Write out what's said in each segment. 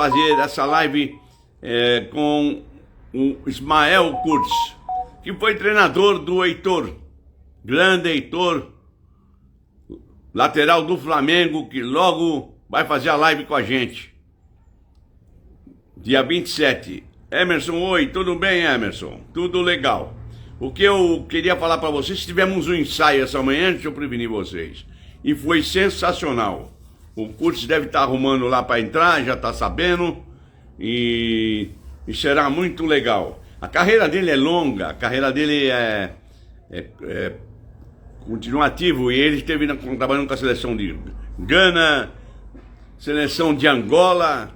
fazer essa live com o Ismael Kurtz, que foi treinador do Heitor, grande Heitor, lateral do Flamengo, que logo vai fazer a live com a gente. Dia 27. Emerson, oi, tudo bem, Emerson? Tudo legal. O que eu queria falar para vocês, tivemos um ensaio essa manhã, deixa eu prevenir vocês, e foi sensacional. O Kurtz deve estar arrumando lá para entrar, já está sabendo, e será muito legal. A carreira dele é longa, a carreira dele continua ativo, e ele esteve trabalhando com a seleção de Gana, seleção de Angola,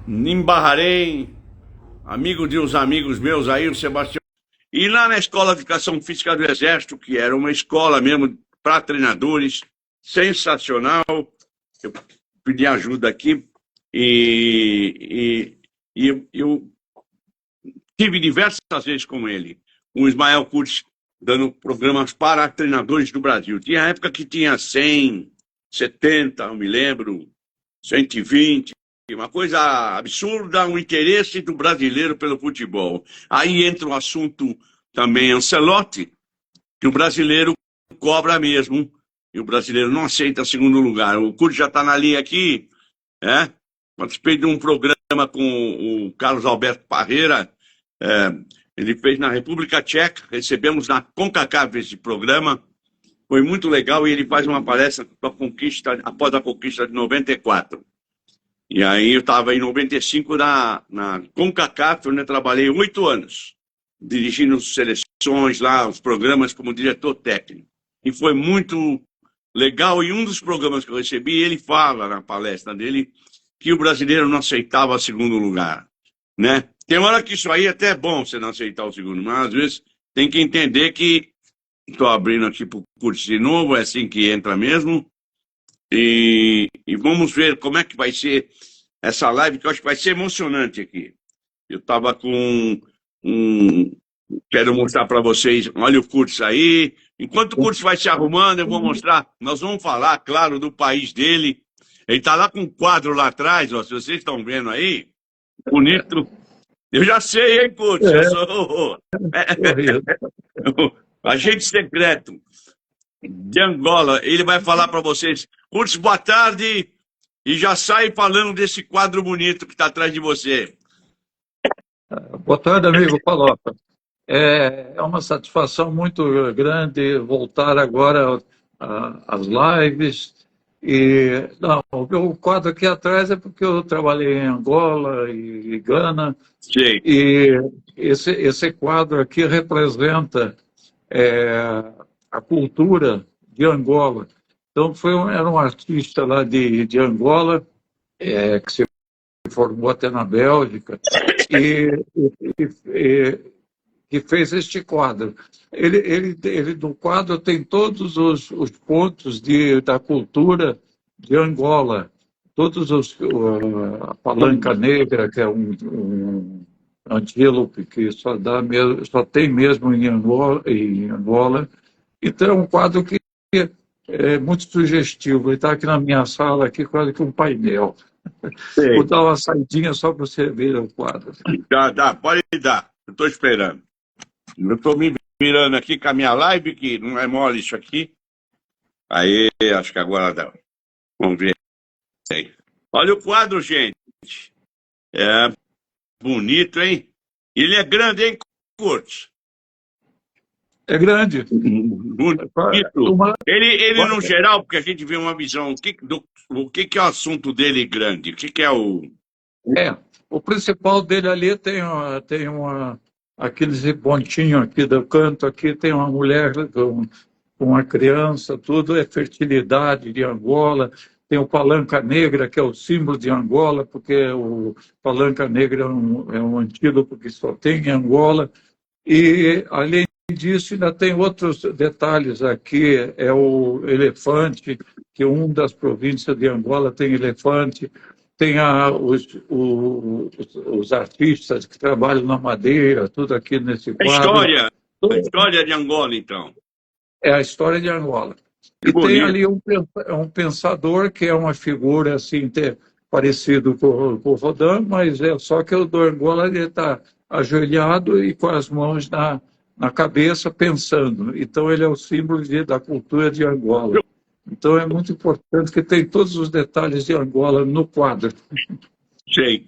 em Bahrein, amigo de uns amigos meus aí, o Sebastião. E lá na Escola de Educação Física do Exército, que era uma escola mesmo para treinadores, sensacional. Eu pedi ajuda aqui e eu tive diversas vezes com ele, o Ismael Kurtz, dando programas para treinadores do Brasil. Tinha época que tinha 100, 70, eu me lembro, 120, uma coisa absurda, um interesse do brasileiro pelo futebol. Aí entra o assunto também Ancelotti, que o brasileiro cobra mesmo, e o brasileiro não aceita segundo lugar. O Kurtz já está na linha aqui, participei de um programa com o Carlos Alberto Parreira, ele fez na República Tcheca, recebemos na CONCACAF esse programa, foi muito legal, e ele faz uma palestra após a conquista de 94. E aí eu estava em 95 na CONCACAF, onde eu trabalhei 8 anos, dirigindo seleções lá, os programas como diretor técnico. E foi muito legal, e um dos programas que eu recebi, ele fala na palestra dele que o brasileiro não aceitava segundo lugar, né? Tem hora que isso aí até é bom você não aceitar o segundo, mas às vezes tem que entender que, estou abrindo aqui para o curso de novo, é assim que entra mesmo, e vamos ver como é que vai ser essa live, que eu acho que vai ser emocionante aqui. Eu estava com quero mostrar para vocês, olha o Kurtz aí. Enquanto o Kurtz vai se arrumando, eu vou mostrar, nós vamos falar, claro, do país dele. Ele está lá com um quadro lá atrás, ó, se vocês estão vendo aí, bonito. Eu já sei, hein, Kurtz? Eu sou agente secreto de Angola. Ele vai falar para vocês. Kurtz, boa tarde. E já sai falando desse quadro bonito que está atrás de você. Boa tarde, amigo Palota. É uma satisfação muito grande voltar agora às lives. E não, o quadro aqui atrás é porque eu trabalhei em Angola e Gana. Sim. E esse quadro aqui representa a cultura de Angola. Então, era um artista lá de Angola, que se formou até na Bélgica, e que fez este quadro. Ele no quadro tem todos os pontos da cultura de Angola, a palanca negra, que é um antílope que só tem mesmo em Angola. Então, é um quadro que é muito sugestivo. Ele está aqui na minha sala, aqui, quase que um painel. Sim. Vou dar uma saidinha só para você ver o quadro. Dá, pode dar. Eu estou esperando. Eu estou me virando aqui com a minha live, que não é mole isso aqui. Aí, acho que agora dá. Vamos ver. Olha o quadro, gente. É bonito, hein? Ele é grande, hein, Kurtz? É grande. Bonito. Ele no geral, porque a gente vê uma visão, o que é o assunto dele grande? O que é o... O principal dele ali tem aqueles pontinhos aqui do canto, aqui tem uma mulher com uma criança, tudo é fertilidade de Angola. Tem o palanca negra, que é o símbolo de Angola, porque o palanca negra é um antílope que só tem em Angola. E, além disso, ainda tem outros detalhes aqui. É o elefante, que uma das províncias de Angola tem elefante. Tem os artistas que trabalham na madeira, tudo aqui nesse quadro. A história de Angola, então. É a história de Angola. E tem ali um pensador que é uma figura assim, parecido com o Rodan, mas é só que o do Angola ele está ajoelhado e com as mãos na cabeça pensando. Então ele é o símbolo da cultura de Angola. Então é muito importante que tem todos os detalhes de Angola no quadro. Sei.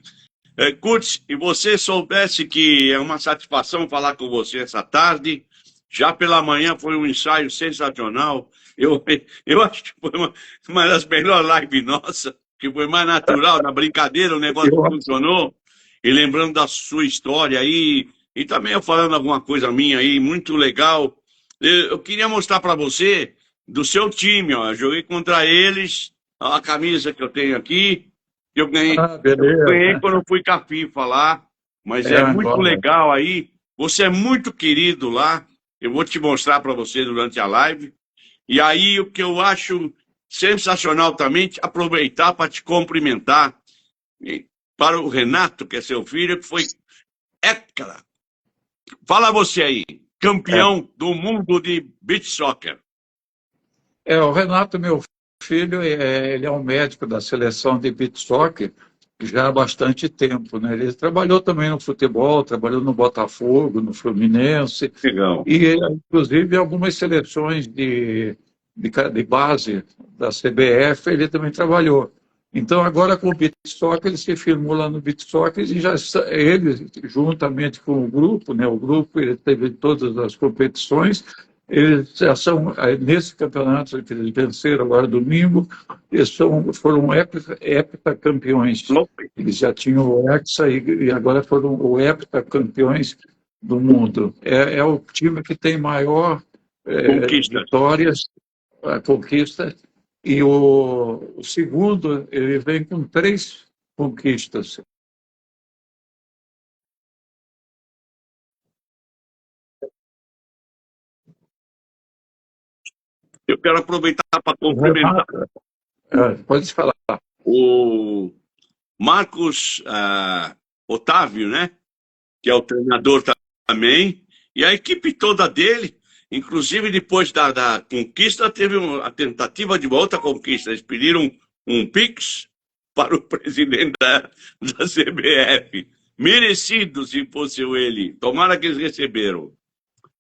Curtis, e você soubesse que é uma satisfação falar com você essa tarde. Já pela manhã foi um ensaio sensacional. Eu acho que foi uma das melhores lives nossas, que foi mais natural, na brincadeira, o negócio funcionou. E lembrando da sua história aí, e também eu falando alguma coisa minha aí, muito legal. Eu queria mostrar para você do seu time, ó. Eu joguei contra eles, a camisa que eu tenho aqui. Eu ganhei, beleza. eu ganhei quando eu fui com a FIFA lá, mas é muito Angola. legal aí. Você é muito querido lá. Eu vou te mostrar para você durante a live. E aí, o que eu acho sensacional também, aproveitar para te cumprimentar para o Renato, que é seu filho, que foi hécada. Fala você aí, campeão do mundo de beach soccer. O Renato, meu filho, ele é um médico da seleção de beach soccer já há bastante tempo, né? Ele trabalhou também no futebol, trabalhou no Botafogo, no Fluminense, Legal. e inclusive algumas seleções de base da CBF ele também trabalhou. Então agora com o beach soccer ele se firmou lá no beach soccer e já ele juntamente com o grupo, né? O grupo ele teve todas as competições. Eles já são, nesse campeonato que eles venceram agora domingo, eles foram heptacampeões. Eles já tinham o Hexa e agora foram o heptacampeões do mundo. É o time que tem maior vitórias, conquista, e o segundo, ele vem com 3 conquistas. Eu quero aproveitar para cumprimentar. Pode falar. O Marcos Otávio, né? Que é o treinador também, e a equipe toda dele, inclusive depois da conquista, teve a tentativa de uma outra conquista. Eles pediram um Pix para o presidente da CBF. Merecido, se fosse ele. Tomara que eles receberam.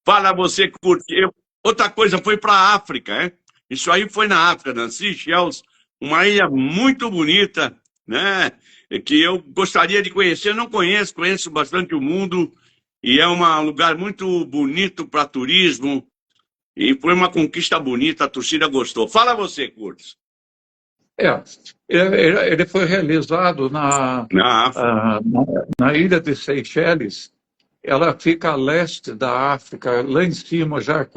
Fala você, curte. Outra coisa, foi para a África, hein? Isso aí foi na África, na Seychelles, uma ilha muito bonita, né? Que eu gostaria de conhecer. Eu não conheço bastante o mundo, e é um lugar muito bonito para turismo, e foi uma conquista bonita, a torcida gostou. Fala você, Curtis. Ele foi realizado na ilha de Seychelles. Ela fica a leste da África, lá em cima, já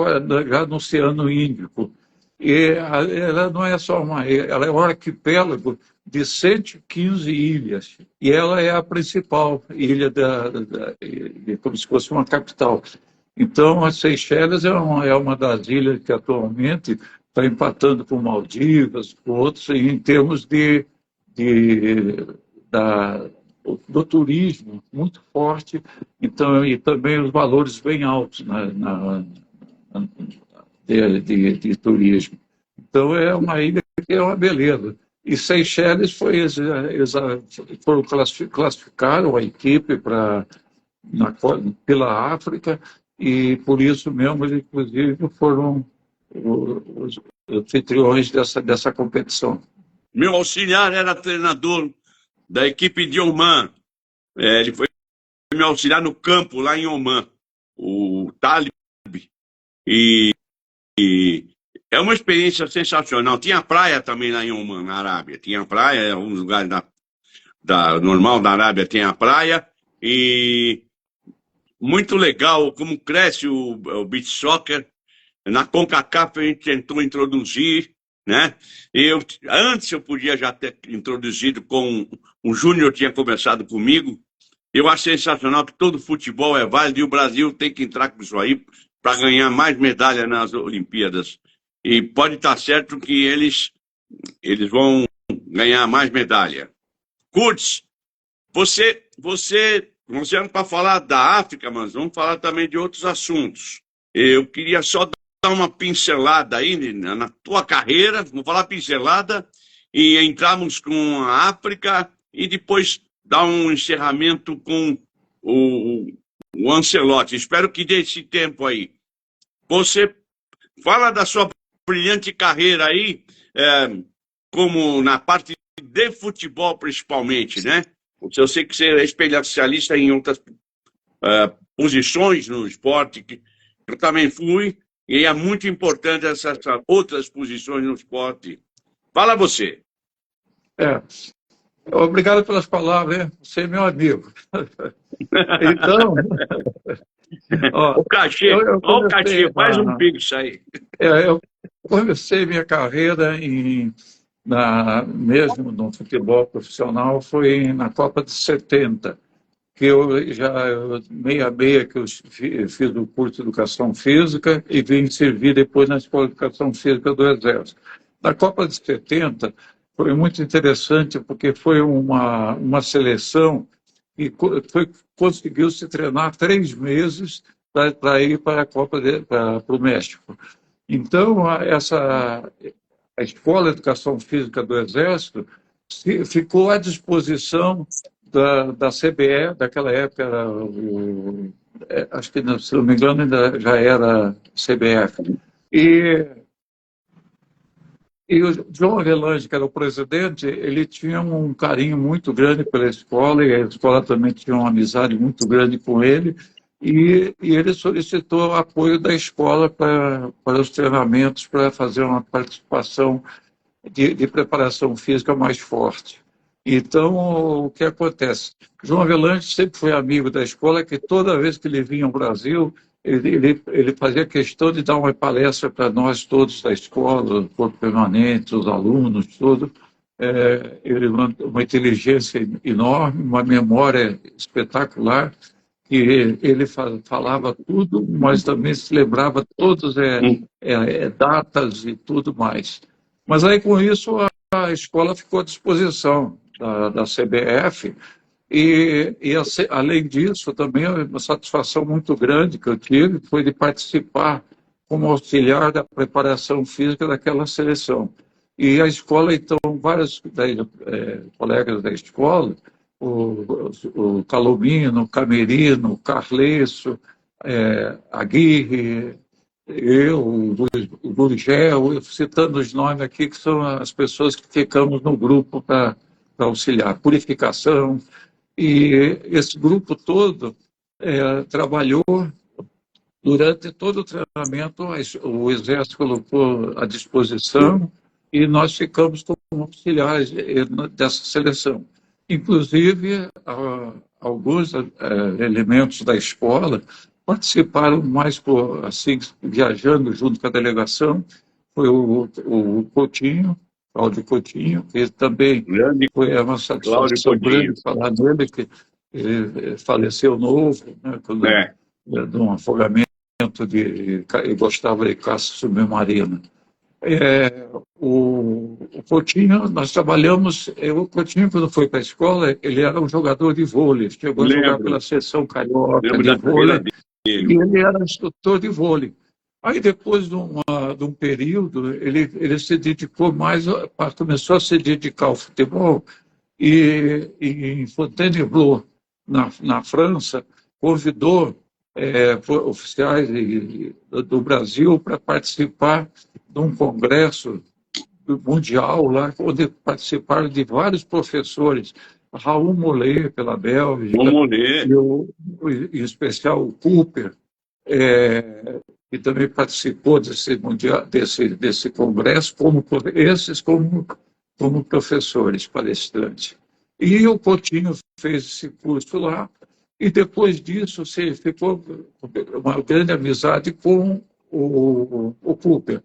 no Oceano Índico. E ela não é só uma ilha, ela é um arquipélago de 115 ilhas. E ela é a principal ilha como se fosse uma capital. Então, a Seychelles é uma das ilhas que atualmente está empatando com Maldivas, com outros, em termos do turismo muito forte, então, e também os valores bem altos de turismo. Então, é uma ilha que é uma beleza. E Seychelles eles classificaram a equipe pela África, e por isso mesmo eles, inclusive, foram os anfitriões dessa competição. Meu auxiliar era treinador da equipe de Oman. Ele foi me auxiliar no campo lá em Oman, o Talib. E é uma experiência sensacional. Tinha praia também lá em Oman, na Arábia. Tinha praia, em alguns lugares normal da Arábia tem a praia. E muito legal como cresce o beach soccer. Na CONCACAF a gente tentou introduzir, né? Antes eu podia já ter introduzido com o Júnior, tinha conversado comigo. Eu acho sensacional que todo futebol é válido e o Brasil tem que entrar com isso aí para ganhar mais medalha nas Olimpíadas. E pode estar certo que eles vão ganhar mais medalha. Curtis, você não para falar da África, mas vamos falar também de outros assuntos. Eu queria só dar uma pincelada aí na tua carreira, vou falar pincelada, e entrarmos com a África e depois dar um encerramento com o Ancelotti. Espero que dê esse tempo aí. Você fala da sua brilhante carreira aí, como na parte de futebol principalmente, né? Eu sei que você é especialista em outras posições no esporte, que eu também fui, e é muito importante essas outras posições no esporte. Fala você. Obrigado pelas palavras, hein? Você é meu amigo. Então, O cachê, eu olha o cachê, comecei, faz um pix aí. eu comecei minha carreira mesmo no futebol profissional, foi na Copa de 70, que eu já meia que eu fiz o curso de Educação Física e vim servir depois na Escola de Educação Física do Exército. Na Copa de 70 foi muito interessante porque foi uma seleção que conseguiu se treinar 3 meses para ir para a Copa para o México. Então, a Escola de Educação Física do Exército ficou à disposição da CBE, daquela época, acho que, se não me engano, ainda já era CBF. E o João Avelange, que era o presidente, ele tinha um carinho muito grande pela escola, e a escola também tinha uma amizade muito grande com ele, e ele solicitou o apoio da escola para os treinamentos, para fazer uma participação de preparação física mais forte. Então, o que acontece? João Avelange sempre foi amigo da escola, que toda vez que ele vinha ao Brasil, ele fazia questão de dar uma palestra para nós todos da escola, o corpo permanente, os alunos, tudo. Ele uma inteligência enorme, uma memória espetacular, que ele falava tudo, mas também se lembrava todas datas e tudo mais. Mas aí, com isso, a escola ficou à disposição da CBF e além disso, também uma satisfação muito grande que eu tive foi de participar como auxiliar da preparação física daquela seleção. E a escola, então, vários colegas da escola, o Calomino, o Camerino, o Carleço, Aguirre, o Gurgel, citando os nomes aqui, que são as pessoas que ficamos no grupo para auxiliar. Purificação. E esse grupo todo trabalhou durante todo o treinamento, o Exército colocou à disposição e nós ficamos como auxiliares dessa seleção. Inclusive, alguns elementos da escola participaram mais assim, viajando junto com a delegação. Foi o Coutinho, Cláudio Coutinho, que também foi uma satisfação grande falar nele, que ele faleceu novo, né, de um afogamento, e gostava de caça submarina. O Coutinho, nós trabalhamos, o Coutinho, quando foi para a escola, ele era um jogador de vôlei, chegou a jogar pela seleção carioca de vôlei, e ele era instrutor de vôlei. Aí, depois de um período, ele se dedicou mais, começou a se dedicar ao futebol, e em Fontainebleau, na França, convidou oficiais do Brasil para participar de um congresso mundial lá, onde participaram de vários professores, Raul Mollet, pela Bélgica, em especial o Cooper, que também participou desse congresso, como professores palestrantes. E o Coutinho fez esse curso lá, e depois disso ficou uma grande amizade com o Cooper.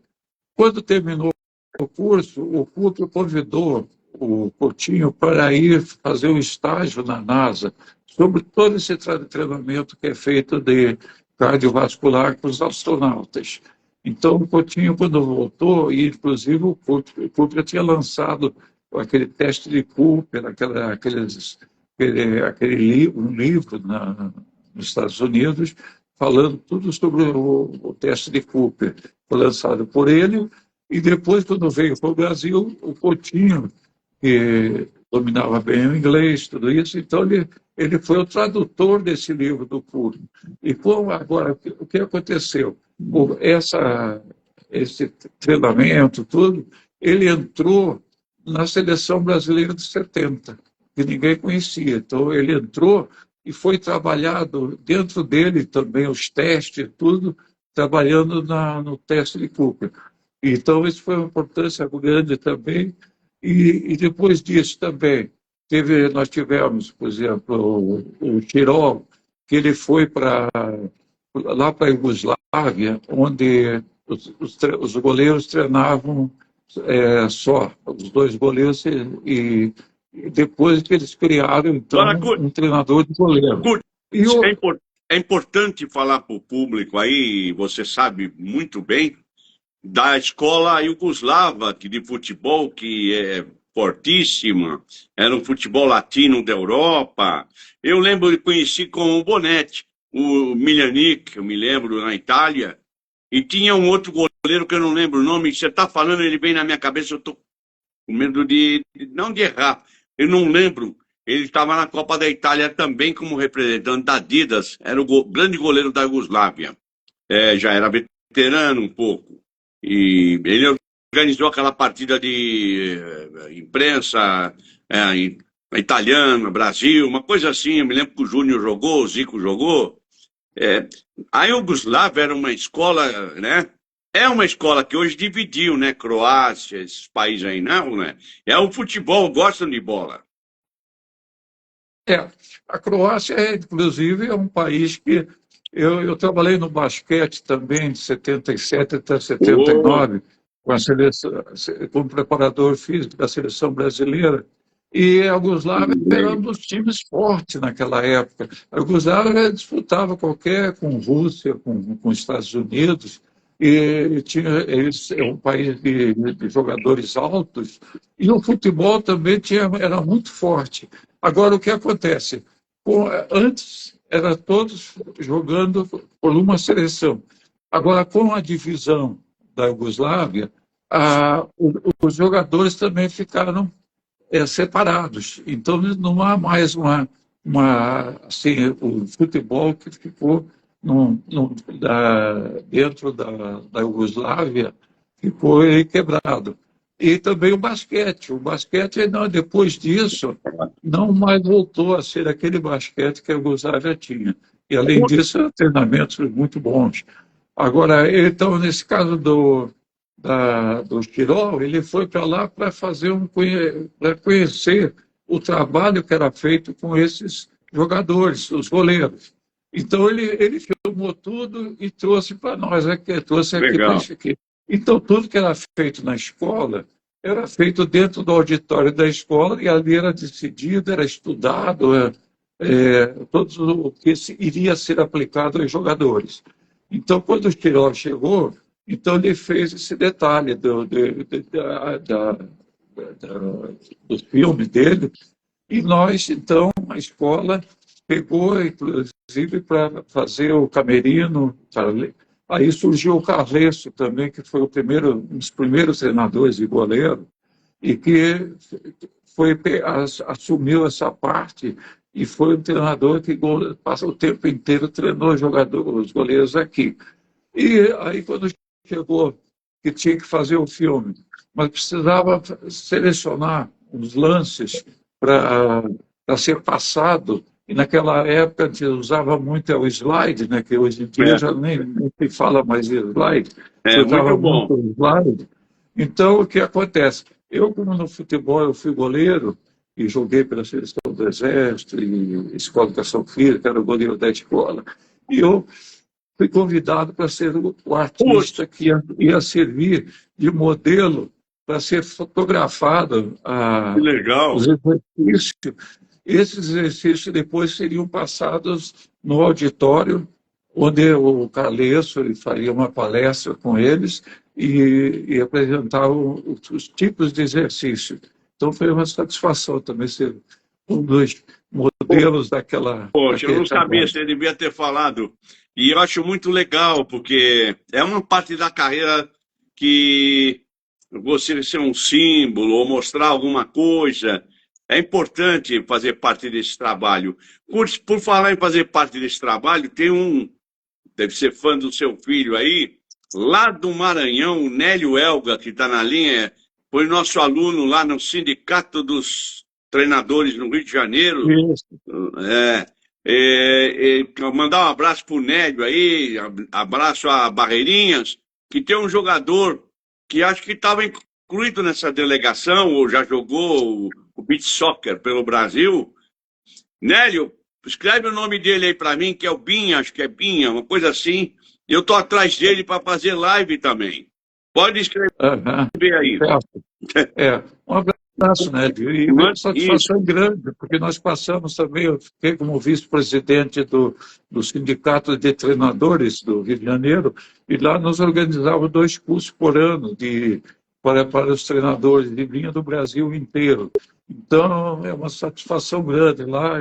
Quando terminou o curso, o Cooper convidou o Coutinho para ir fazer um estágio na NASA sobre todo esse treinamento que é feito de cardiovascular com os astronautas. Então, o Coutinho, quando voltou, e inclusive o Cooper tinha lançado aquele teste de Cooper, um livro nos Estados Unidos, falando tudo sobre o teste de Cooper. Foi lançado por ele, E depois, quando veio para o Brasil, o Coutinho, que dominava bem o inglês, tudo isso, então ele foi o tradutor desse livro do Cury. E como agora, o que aconteceu? Esse treinamento, tudo, ele entrou na seleção brasileira de 70, que ninguém conhecia. Então, ele entrou e foi trabalhado dentro dele também, os testes, tudo, trabalhando no teste de Cooper. Então, isso foi uma importância grande também. E depois disso também, nós tivemos, por exemplo, o Tirol, que ele foi lá para a Iugoslávia, onde os goleiros treinavam só, os dois goleiros, e depois que eles criaram, então, Agora, um treinador de goleiro. Curtis, E o, é importante falar para o público aí, você sabe muito bem, da escola iugoslava de futebol, que é fortíssima, era um futebol latino da Europa. Eu lembro de conheci com o Bonetti, o Miljanic, eu me lembro, na Itália, e tinha um outro goleiro que eu não lembro o nome, você está falando, ele vem na minha cabeça, eu estou com medo não de errar, eu não lembro. Ele estava na Copa da Itália também como representante da Adidas, era o grande goleiro da Iugoslávia. Já era veterano um pouco. E ele organizou aquela partida de imprensa italiana, Brasil, uma coisa assim. Eu me lembro que o Júnior jogou, o Zico jogou. A Iugoslávia era uma escola, né? É uma escola que hoje dividiu, né? Croácia, esses países aí, não, né? É o futebol, gostam de bola. É, a Croácia, inclusive, é um país que eu trabalhei no basquete também, de 77 até Oh, 79, com a seleção, como preparador físico da seleção brasileira, e a Iugoslávia era um dos times fortes naquela época. A Iugoslávia disputava com Rússia, com Estados Unidos, e é um país de jogadores altos, e o futebol também era muito forte. Agora, o que acontece? Antes, era todos jogando por uma seleção. Agora, com a divisão da Iugoslávia, os jogadores também ficaram separados. Então, não há mais assim, o futebol que ficou dentro da Iugoslávia, ficou quebrado. E também o basquete. O basquete, não, depois disso, não mais voltou a ser aquele basquete que a Iugoslávia tinha. E, além disso, treinamentos muito bons. Agora, então, nesse caso do Tirol, ele foi para lá para para conhecer o trabalho que era feito com esses jogadores, os goleiros. Então, ele filmou tudo e trouxe para nós, trouxe aqui para legal. isso aqui. Então, tudo que era feito na escola era feito dentro do auditório da escola e ali era decidido, era estudado, todo o que iria ser aplicado aos jogadores. Então, quando o Tirol chegou, então ele fez esse detalhe do filme dele, e nós, então, a escola pegou, inclusive, para fazer o camerino. Aí surgiu o Carlesso também, que foi um dos primeiros treinadores de goleiro, e que assumiu essa parte e foi um treinador que passa o tempo inteiro treinou os goleiros aqui. E aí, quando chegou que tinha que fazer o filme, mas precisava selecionar os lances para ser passado, e naquela época a gente usava muito o slide, né, que hoje em dia já nem se fala mais em slide, se usava Muito bom. muito o slide. Então, o que acontece? Eu, como no futebol, eu fui goleiro e joguei pela seleção do Exército e Escola de Educação Física, era o goleiro da escola, e eu fui convidado para ser o artista que ia servir de modelo para ser fotografado Que legal. os exercícios. Esses exercícios depois seriam passados no auditório, onde o Carlesso ele faria uma palestra com eles e apresentava os tipos de exercício. Então foi uma satisfação também ser um dos modelos Poxa, eu não sabia, trabalho. você devia ter falado. E eu acho muito legal, porque é uma parte da carreira que você ser um símbolo ou mostrar alguma coisa. É importante fazer parte desse trabalho. Por falar em fazer parte desse trabalho, tem um, deve ser fã do seu filho aí, lá do Maranhão, o Nélio Elga, que está na linha, foi nosso aluno lá no Sindicato dos Treinadores no Rio de Janeiro. Isso. Mandar um abraço para o Nélio aí, abraço a Barreirinhas, que tem um jogador que acho que estava incluído nessa delegação, ou já jogou o beach soccer pelo Brasil. Nélio, escreve o nome dele aí para mim, que é o Binha, acho que é Binha, uma coisa assim. Eu estou atrás dele para fazer live também. Pode escrever aí. Um abraço, né? E uma satisfação grande, porque nós passamos também, eu fiquei como vice-presidente do Sindicato de Treinadores do Rio de Janeiro, e lá nós organizávamos 2 cursos por ano para os treinadores de linha do Brasil inteiro. Então, é uma satisfação grande. Lá,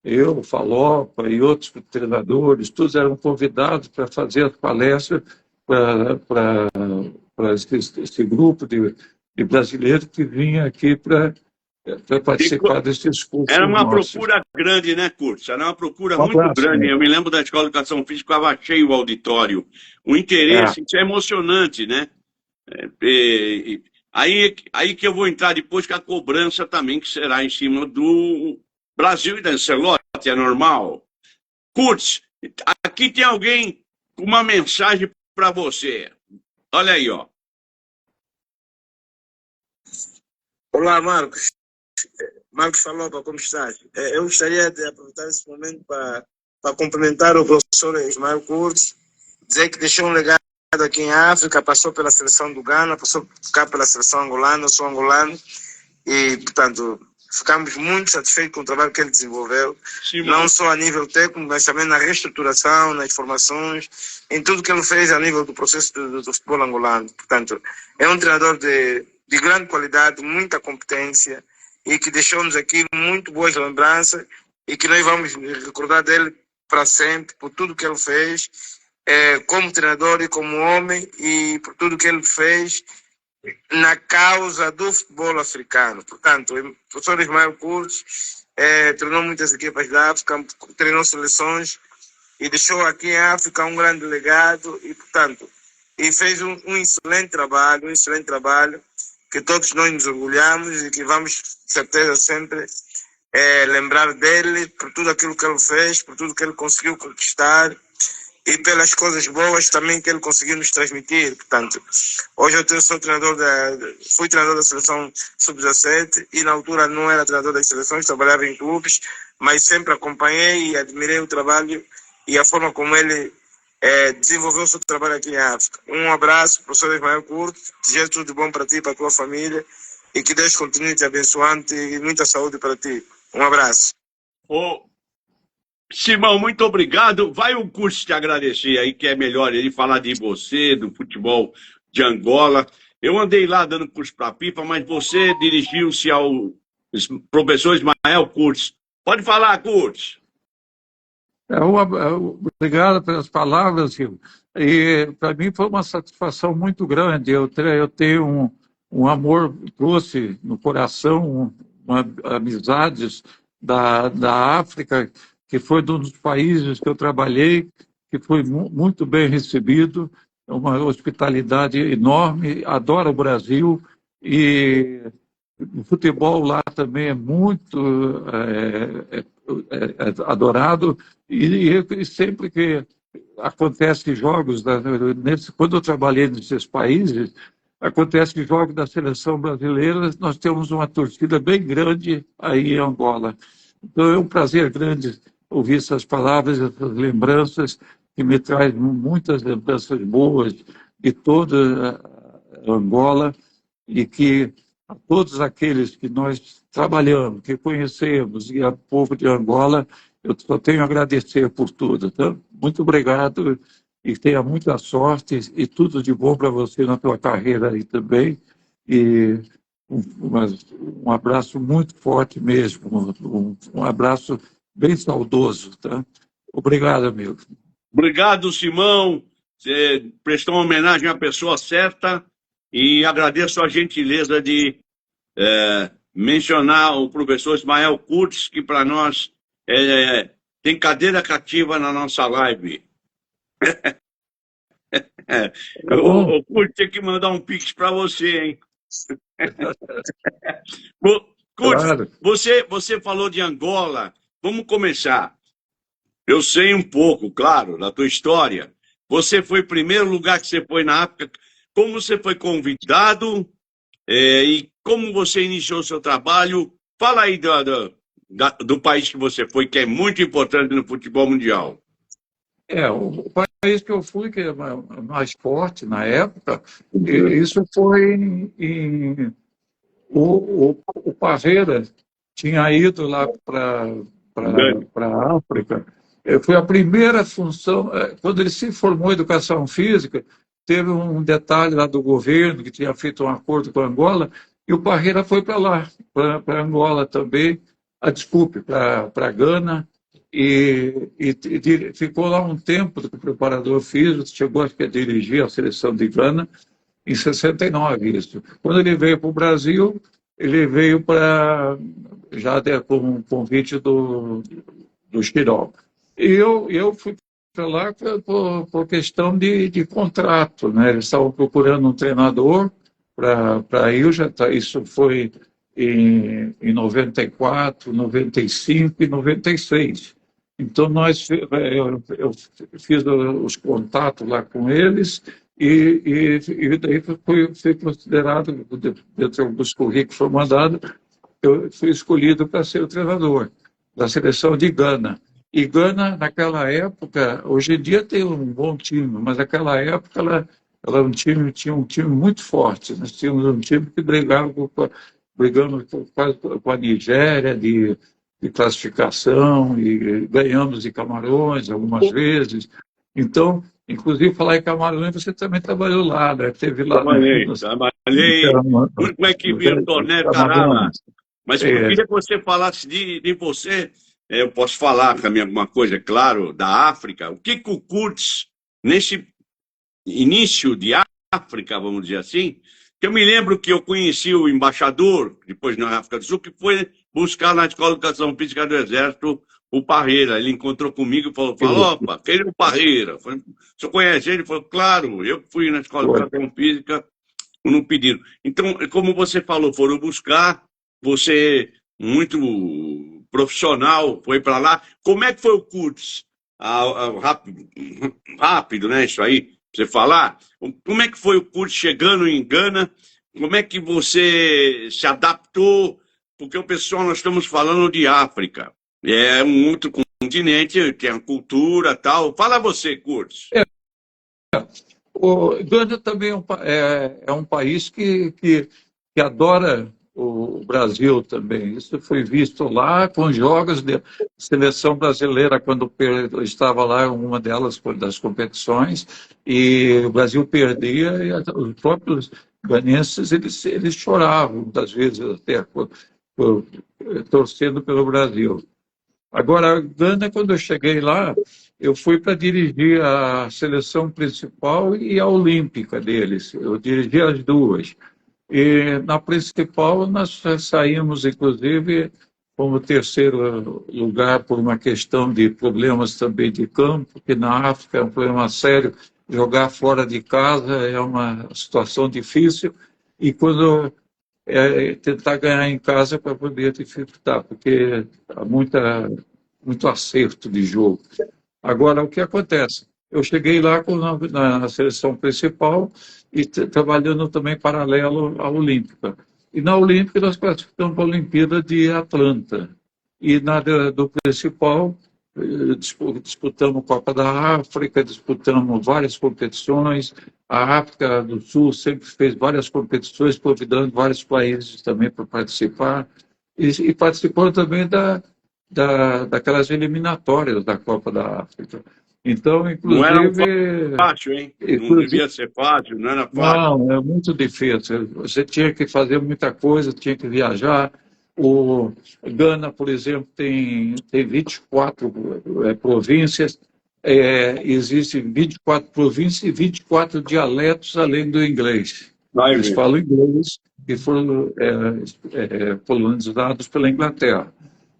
eu, Falopa e outros treinadores, todos eram convidados para fazer as palestras para esse grupo de brasileiros que vinha aqui para participar desses cursos. Era uma procura grande, né, Curtis? Era uma procura muito grande. Eu me lembro da Escola de Educação Física, estava cheio o auditório. O interesse, isso é emocionante, né? Aí que eu vou entrar depois com a cobrança também, que será em cima do Brasil e da Ancelotti, é normal. Curtis, aqui tem alguém com uma mensagem para você. Olha aí, ó. Olá, Marcos. Marcos Falopa, como estás? Eu gostaria de aproveitar esse momento para cumprimentar o professor Ismael Curtis, dizer que deixou um legado aqui em África, passou pela seleção do Ghana, passou cá pela seleção angolana, eu sou angolano, e, portanto, ficamos muito satisfeitos com o trabalho que ele desenvolveu, não só a nível técnico, mas também na reestruturação, nas formações, em tudo que ele fez a nível do processo do futebol angolano. Portanto, é um treinador de grande qualidade, muita competência, e que deixou-nos aqui muito boas lembranças, e que nós vamos recordar dele para sempre, por tudo que ele fez, como treinador e como homem, e por tudo que ele fez na causa do futebol africano. Portanto, o professor Ismael Curtis treinou muitas equipas da África, treinou seleções e deixou aqui em África um grande legado e, portanto, e fez um excelente trabalho que todos nós nos orgulhamos e que vamos, de certeza, sempre lembrar dele por tudo aquilo que ele fez, por tudo que ele conseguiu conquistar e pelas coisas boas também que ele conseguiu nos transmitir. Portanto, hoje eu fui treinador da seleção sub-17 e na altura não era treinador das seleções, trabalhava em clubes, mas sempre acompanhei e admirei o trabalho e a forma como ele desenvolveu o seu trabalho aqui em África. Um abraço, professor Ismael Curtis, desejo tudo de bom para ti e para a tua família e que Deus continue te abençoando e muita saúde para ti. Um abraço. Simão, muito obrigado. Vai o Curtis te agradecer aí, que é melhor ele falar de você, do futebol de Angola. Eu andei lá dando curso para a Pipa, mas você dirigiu-se ao professor Ismael Curtis. Pode falar, Curtis. Obrigado pelas palavras, Silvio. E para mim foi uma satisfação muito grande. Eu tenho um amor doce no coração, amizades da África, que foi um dos países que eu trabalhei, que foi muito bem recebido, uma hospitalidade enorme, adoro o Brasil, e o futebol lá também é muito adorado, e sempre que acontecem jogos, quando eu trabalhei nesses países, acontecem jogos da seleção brasileira, nós temos uma torcida bem grande aí em Angola. Então é um prazer grande ouvir essas palavras, essas lembranças, que me traz muitas lembranças boas de toda a Angola, e que a todos aqueles que nós trabalhamos, que conhecemos, e a povo de Angola, eu só tenho a agradecer por tudo. Então, muito obrigado e tenha muita sorte e tudo de bom para você na tua carreira aí também. E um abraço muito forte mesmo, um abraço bem saudoso. Tá? Obrigado, amigo. Obrigado, Simão. Você prestou uma homenagem à pessoa certa. e agradeço a gentileza de mencionar o professor Ismael Kurtz, que para nós tem cadeira cativa na nossa live. O Kurtz tem que mandar um pix para você, hein? Kurtz, Claro. você falou de Angola. Vamos começar. Eu sei um pouco, claro, da tua história. Você foi o primeiro lugar que você foi na África. Como você foi convidado e como você iniciou o seu trabalho? Fala aí do país que você foi, que é muito importante no futebol mundial. O país que eu fui, que é mais forte na época, isso foi o Parreira tinha ido lá para a África. Foi a primeira função, quando ele se formou em educação física, teve um detalhe lá do governo que tinha feito um acordo com a Angola, e o Parreira foi para lá, para Angola também, para Gana, e ficou lá um tempo do preparador físico, chegou a dirigir a seleção de Gana, em 69, isso. Quando ele veio para o Brasil, ele veio já com um convite do Chirol. E eu fui para lá por questão de contrato, né? Eles estavam procurando um treinador para ir, isso foi em 94, 95 e 96. Então, eu fiz os contatos lá com eles e daí fui considerado, dentro dos currículos que foi mandado, eu fui escolhido para ser o treinador da seleção de Gana. E Gana, naquela época, hoje em dia tem um bom time, mas naquela época ela tinha um time muito forte. Nós tínhamos um time que brigamos quase com a Nigéria de classificação, e ganhamos de Camarões algumas vezes. Então, inclusive, falar em Camarões, você também trabalhou lá, né? Teve lá. Trabalhei. Como é que via o torneio Caraba? Mas eu queria que você falasse de você. Eu posso falar também alguma coisa, é claro, da África. O que o Kurtz, nesse início de África, vamos dizer assim, que eu me lembro que eu conheci o embaixador, depois na África do Sul, que foi buscar na Escola de Educação Física do Exército o Parreira. Ele encontrou comigo e falou, opa, quem é o Parreira? Eu falei, você conhece ele? Ele falou, claro, eu fui na Escola de Educação Física no pedido. Então, como você falou, foram buscar, você muito profissional, foi para lá. Como é que foi o Kurtz? Rápido, né, isso aí, pra você falar. Como é que foi o Kurtz chegando em Gana? Como é que você se adaptou? Porque o pessoal, nós estamos falando de África. É um outro continente, tem a cultura e tal. Fala você, Kurtz. O Gana também é um país que adora o Brasil também. Isso foi visto lá com jogos de seleção brasileira, quando estava lá em uma das competições, e o Brasil perdia, e os próprios ganenses eles choravam, muitas vezes, até torcendo pelo Brasil. Agora, Gana, quando eu cheguei lá, eu fui para dirigir a seleção principal e a olímpica deles. Eu dirigi as duas. E na principal nós saímos, inclusive, como terceiro lugar por uma questão de problemas também de campo, que na África é um problema sério. Jogar fora de casa é uma situação difícil, e quando tentar ganhar em casa para poder dificultar, porque há muito acerto de jogo. Agora, o que acontece? Eu cheguei lá na seleção principal e trabalhando também paralelo à Olímpica. E na Olímpica nós classificamos para a Olimpíada de Atlanta. E do principal, disputamos Copa da África, disputamos várias competições. A África do Sul sempre fez várias competições, convidando vários países também para participar. E participou também daquelas eliminatórias da Copa da África. Então, inclusive... Não era fácil, hein? Não devia ser fácil, não era fácil. Não, é muito difícil. Você tinha que fazer muita coisa, tinha que viajar. O Gana, por exemplo, tem 24 províncias, existem 24 províncias e 24 dialetos além do inglês. Eles falam inglês e foram colonizados pela Inglaterra.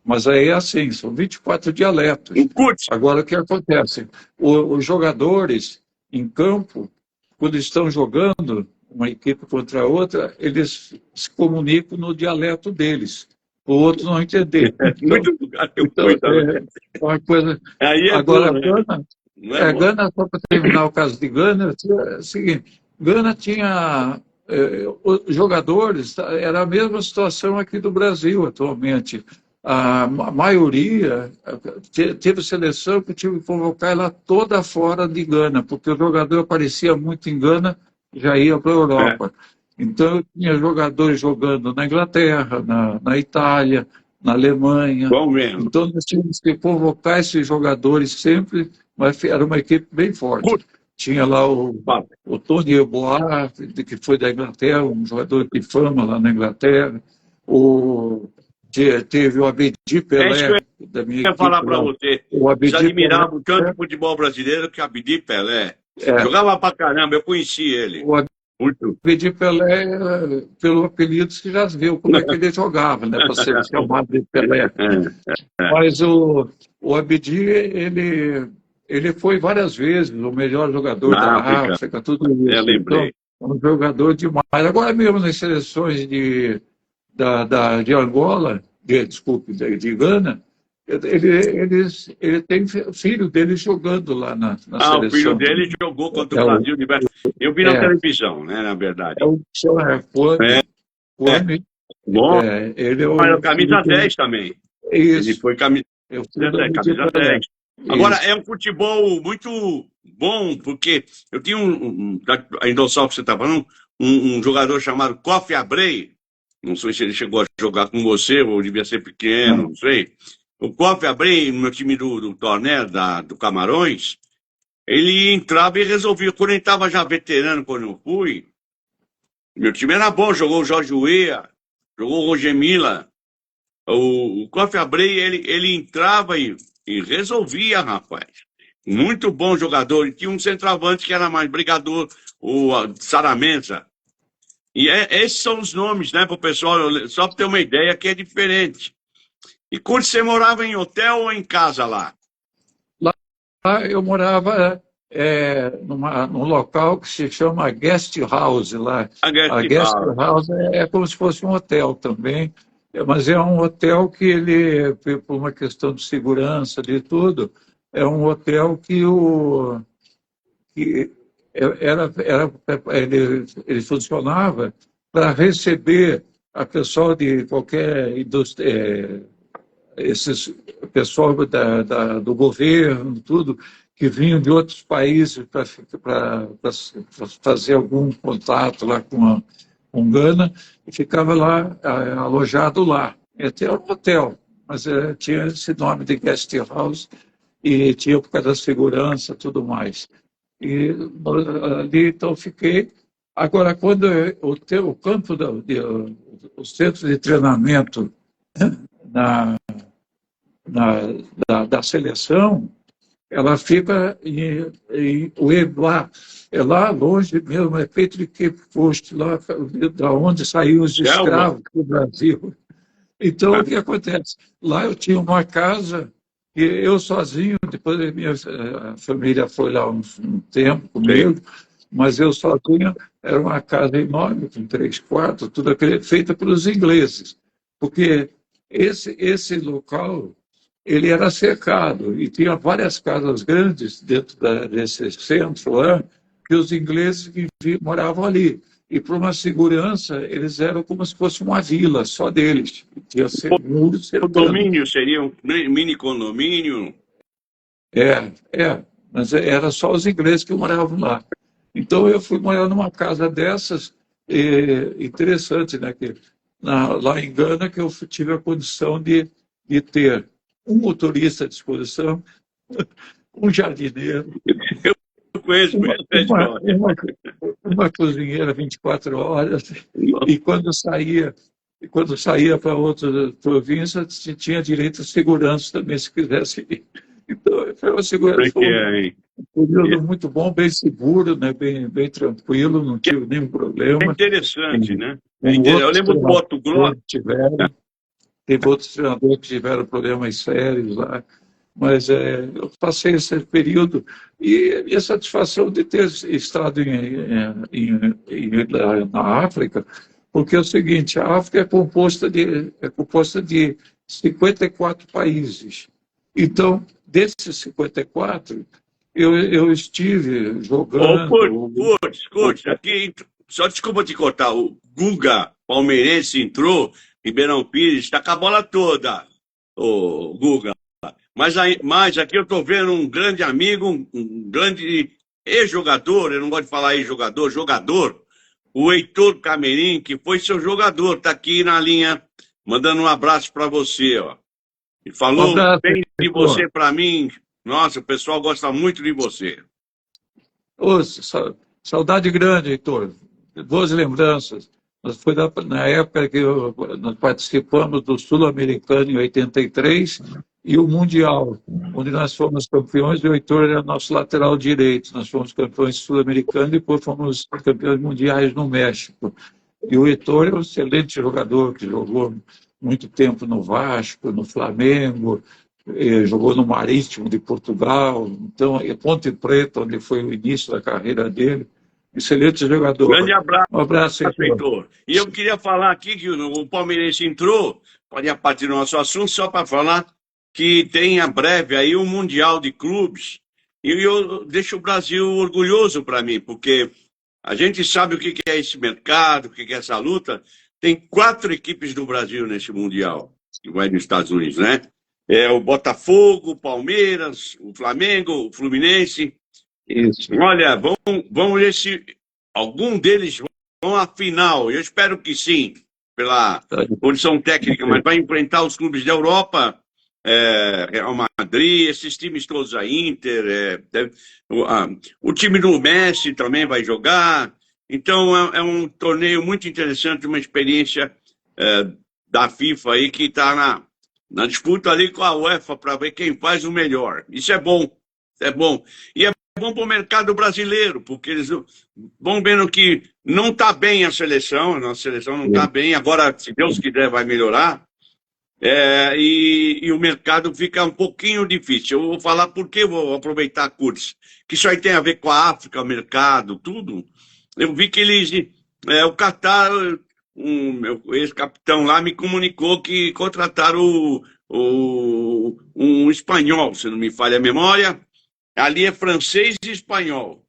Mas aí é assim, são 24 dialetos. Agora, o que acontece? Os jogadores em campo, quando estão jogando uma equipe contra a outra, eles se comunicam no dialeto deles. O outro não entender. Então, é uma coisa... Agora, Gana, só para terminar o caso de Gana, é o seguinte, Gana tinha... os jogadores, era a mesma situação aqui do Brasil atualmente. A maioria teve seleção que tive que convocar ela toda fora de Gana, porque o jogador aparecia muito em Gana e já ia para a Europa. Então, eu tinha jogadores jogando na Inglaterra, na Itália, na Alemanha. Então, nós tínhamos que convocar esses jogadores sempre, mas era uma equipe bem forte. Tinha lá o Tony Yeboah, que foi da Inglaterra, um jogador de fama lá na Inglaterra. Teve o Abedi Pelé, da minha equipe. Eu ia falar para você, você admirava o tanto de futebol brasileiro que o Abedi Pelé jogava pra caramba, eu conheci ele. O Abedi Pelé, pelo apelido, você já viu como é que ele jogava, né, para ser chamado de Pelé. Mas o Abedi, ele foi várias vezes o melhor jogador da África, tudo isso. Eu lembrei. Então, um jogador demais. Agora mesmo nas seleções de Angola, de Gana, ele tem filho dele jogando lá na seleção. O filho dele jogou contra o Brasil. Eu vi na televisão, né, na verdade. Bom, ele é o camisa 10 também. Isso. Ele foi camisa 10. Agora, é um futebol muito bom, porque eu tinha ainda só que você está falando, um jogador chamado Kofi Abreu. Não sei se ele chegou a jogar com você, ou devia ser pequeno, não sei. O Kofi Abreu, no meu time do Torné, do Camarões, ele entrava e resolvia. Quando ele estava já veterano, quando eu fui, meu time era bom, jogou o Jorge Weah, jogou o Roger Milla. O Kofi Abreu, ele entrava e resolvia, rapaz. Muito bom jogador. E tinha um centroavante que era mais brigador, o Saramensa. E esses são os nomes, né, para o pessoal, só para ter uma ideia que é diferente. E quando você morava em hotel ou em casa lá? Lá eu morava num local que se chama Guest House lá. A Guest House é como se fosse um hotel também, mas é um hotel que ele, por uma questão de segurança de tudo, é um hotel que ele funcionava para receber a pessoal de qualquer indústria, pessoal do governo, tudo, que vinham de outros países para fazer algum contato lá com Gana, e ficava lá, alojado lá. Até um hotel, mas tinha esse nome de guest house, e tinha por causa da segurança e tudo mais. E ali, então, fiquei. Agora, quando o campo, o centro de treinamento da seleção, ela fica em Ueblá, é lá longe mesmo, é feito de Cape Coast, lá da onde saíram os escravos do Brasil. Então, o que acontece? Lá eu tinha uma casa, e eu sozinho, depois a minha família foi lá um tempo comigo, mas eu sozinho, era uma casa enorme, com 3 quartos, tudo aquilo feita pelos ingleses, porque esse local, ele era cercado, e tinha várias casas grandes dentro desse centro lá, que os ingleses moravam ali. E, por uma segurança, eles eram como se fosse uma vila só deles. Tinha muros cercando. O condomínio seria um mini condomínio? Mas era só os ingleses que moravam lá. Então, eu fui morar numa casa dessas, interessante, né? Lá em Gana, que eu tive a condição de ter um motorista à disposição, um jardineiro. Eu conheço uma cozinheira 24 horas, e quando saía para outra província, tinha direito a segurança também, se quisesse ir. Então, foi uma segurança. Um período muito bom, bem seguro, né? Bem tranquilo, não tive nenhum É problema. interessante, né? Eu Outros lembro do Otto Glock. treinadores tiveram, teve outros treinadores que tiveram problemas sérios lá, mas eu passei esse período e a satisfação de ter estado na África, porque é o seguinte, a África é composta de 54 países. Então, desses 54, eu estive jogando. Curte, aqui, só desculpa te cortar, o Guga, palmeirense, entrou, Ribeirão Pires, está com a bola toda, o Guga. Mas aqui eu estou vendo um grande amigo, um grande ex-jogador, eu não gosto de falar ex-jogador, jogador, o Heitor Camerim, que foi seu jogador, está aqui na linha, mandando um abraço para você, ó. E falou bem de você para mim. Nossa, o pessoal gosta muito de você. Ô, saudade grande, Heitor. Boas lembranças. Foi na época que nós participamos do Sul-Americano em 83 e o Mundial, onde nós fomos campeões, e o Heitor era nosso lateral direito. Nós fomos campeões sul-americanos e depois fomos campeões mundiais no México. E o Heitor é um excelente jogador, que jogou muito tempo no Vasco, no Flamengo, jogou no Marítimo de Portugal, então, Ponte Preta, onde foi o início da carreira dele. Excelente jogador. Grande abraço. Um abraço, Heitor. E eu queria falar aqui que o palmeirense entrou, pode partir do nosso assunto, só para falar que tem a breve aí o Mundial de Clubes. E eu deixo o Brasil orgulhoso para mim, porque a gente sabe o que é esse mercado, o que é essa luta. Tem 4 equipes do Brasil nesse Mundial, que vai nos Estados Unidos, né? É o Botafogo, o Palmeiras, o Flamengo, o Fluminense. Isso. Olha, vamos ver se algum deles vão à final. Eu espero que sim, pela condição técnica, mas vai enfrentar os clubes da Europa, Real Madrid, esses times todos, a Inter, o time do Messi também vai jogar. Então é um torneio muito interessante, uma experiência da FIFA aí que está na disputa ali com a UEFA para ver quem faz o melhor. Isso é bom, é bom. E é bom para o mercado brasileiro, porque eles vão vendo que não está bem a nossa seleção não está bem, agora, se Deus quiser, vai melhorar, e o mercado fica um pouquinho difícil. Eu vou falar porque vou aproveitar a curso, que isso aí tem a ver com a África, o mercado, tudo. Eu vi que o Qatar, meu ex-capitão lá me comunicou que contrataram um espanhol, se não me falha a memória. Ali é francês e espanhol.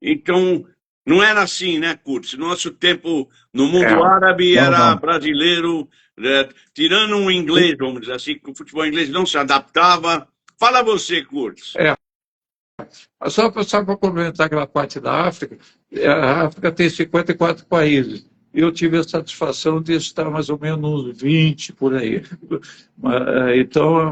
Então, não era assim, né, Curtis? Nosso tempo no mundo árabe era brasileiro, tirando um inglês, vamos dizer assim, que o futebol inglês não se adaptava. Fala você, Curtis. Só para complementar aquela parte da África, a África tem 54 países. Eu tive a satisfação de estar mais ou menos uns 20 por aí. Então,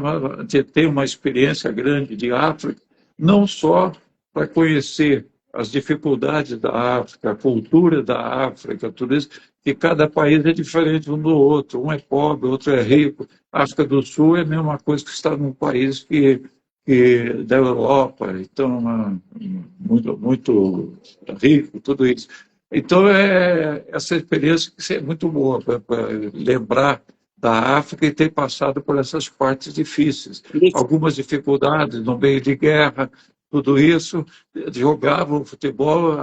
tem uma experiência grande de África, não só para conhecer as dificuldades da África, a cultura da África, tudo isso, que cada país é diferente um do outro. Um é pobre, outro é rico. A África do Sul é a mesma coisa que está num país que da Europa, então, muito rico, tudo isso. Então, essa experiência que é muito boa para lembrar da África e ter passado por essas partes difíceis. Algumas dificuldades no meio de guerra, tudo isso, jogavam futebol,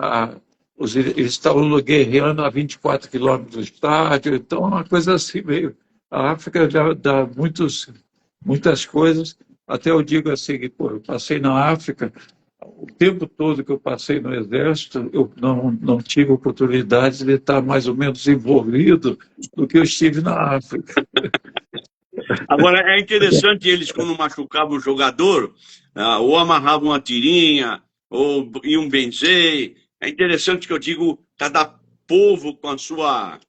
eles estavam guerreando a 24 quilômetros do estádio, então uma coisa assim meio. A África dá muitas coisas, até eu digo assim, que eu passei na África, o tempo todo que eu passei no Exército, eu não tive oportunidade de estar mais ou menos envolvido do que eu estive na África. Agora, é interessante eles, quando machucavam o jogador, ou amarravam uma tirinha, ou iam benzer. É interessante que eu digo, cada povo com a sua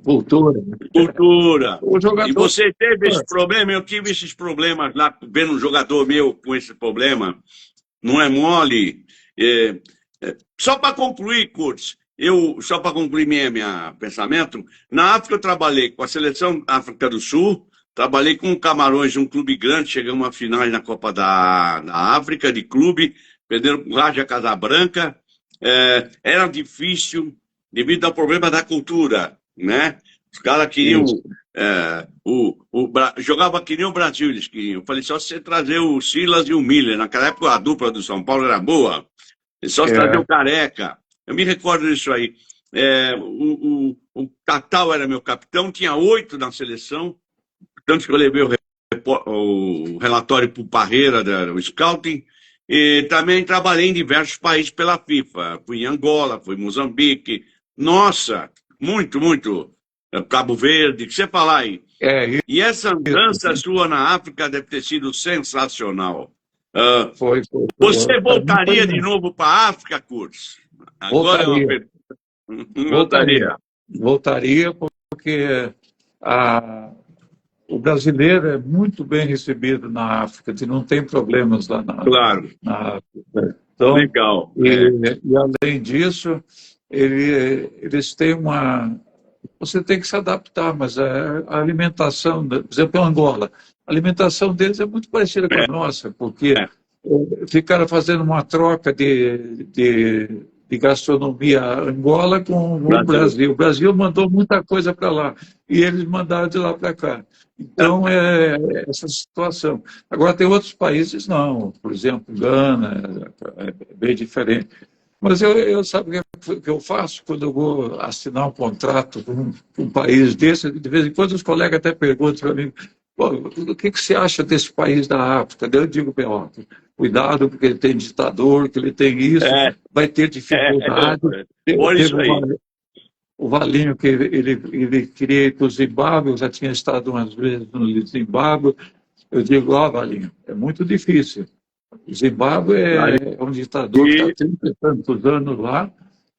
cultura. E você teve esse problema, eu tive esses problemas lá, vendo um jogador meu com esse problema. Não é mole. Só para concluir, Curtis, só para concluir meu pensamento, na África eu trabalhei com a seleção da África do Sul, trabalhei com o Camarões, um clube grande, chegamos a finais na Copa da África de clube, perderam para o Raja Casabranca. Era difícil devido ao problema da cultura, né? Os caras queriam... jogava que nem o Brasil, eles queriam. Eu falei, só você trazer o Silas e o Miller. Naquela época a dupla do São Paulo era boa. É só trazer o Careca. Eu me recordo disso aí. O Tatal era meu capitão, tinha 8 na seleção, tanto que eu levei o relatório para o Parreira, o Scouting, e também trabalhei em diversos países pela FIFA. Fui em Angola, fui em Moçambique. Nossa, muito, muito. Cabo Verde, o que você falar aí? E essa andança sua na África deve ter sido sensacional. Foi. Você voltaria de novo para a África, Kurtz? Agora é uma pergunta. Voltaria porque o brasileiro é muito bem recebido na África, não tem problemas lá na África. Então, legal. E além disso, eles têm uma... Você tem que se adaptar, mas a alimentação, por exemplo, Angola, a alimentação deles é muito parecida com a nossa, porque ficaram fazendo uma troca de gastronomia Angola com o Brasil. O Brasil mandou muita coisa para lá e eles mandaram de lá para cá. Então, é essa situação. Agora, tem outros países, não. Por exemplo, Gana, é bem diferente. Mas eu sabe o que eu faço quando eu vou assinar um contrato com um país desse? De vez em quando os colegas até perguntam para mim, o que você acha desse país da África? Eu digo, cuidado, porque ele tem ditador, que ele tem isso, vai ter dificuldade. O Valinho, que ele queria ir para o Zimbábue, eu já tinha estado umas vezes no Zimbábue. Eu digo, Valinho, é muito difícil. O Zimbábue é um ditador que está 30 e tantos anos lá.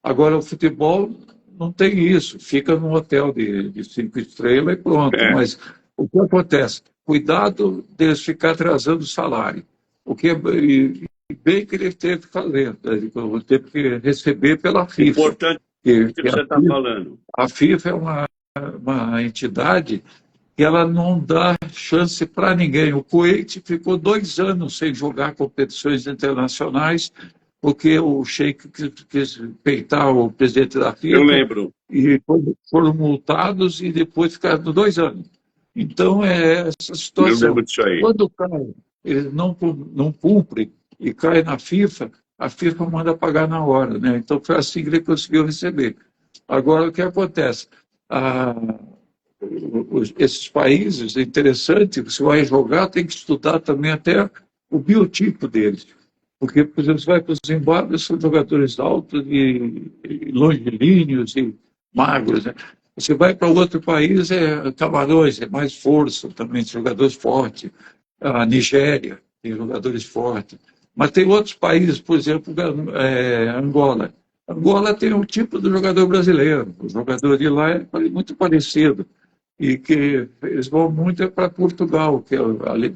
Agora, o futebol não tem isso. Fica num hotel de 5 estrelas e pronto. Mas o que acontece? Cuidado deles ficar atrasando o salário. O que bem que ele teve que fazer. Ele teve que receber pela FIFA. Importante o que você está falando. A FIFA é uma entidade que ela não dá chance para ninguém. O Kuwait ficou 2 anos sem jogar competições internacionais, porque o Sheik quis peitar o presidente da FIFA. Eu lembro. E foram multados e depois ficaram 2 anos. Então, é essa situação. Eu lembro disso aí. Quando o cara ele não cumpre e cai na FIFA, a FIFA manda pagar na hora, né? Então, foi assim que ele conseguiu receber. Agora, o que acontece? Esses países, é interessante, você vai jogar, tem que estudar também até o biotipo deles. Porque, por exemplo, você vai para o Zimbábue, são jogadores altos e longilíneos e magros, né? Você vai para outro país, Camarões, é mais força também, jogadores fortes. A Nigéria tem jogadores fortes. Mas tem outros países, por exemplo, Angola. Angola tem um tipo do jogador brasileiro. O jogador de lá é muito parecido. E que eles vão muito para Portugal, que é,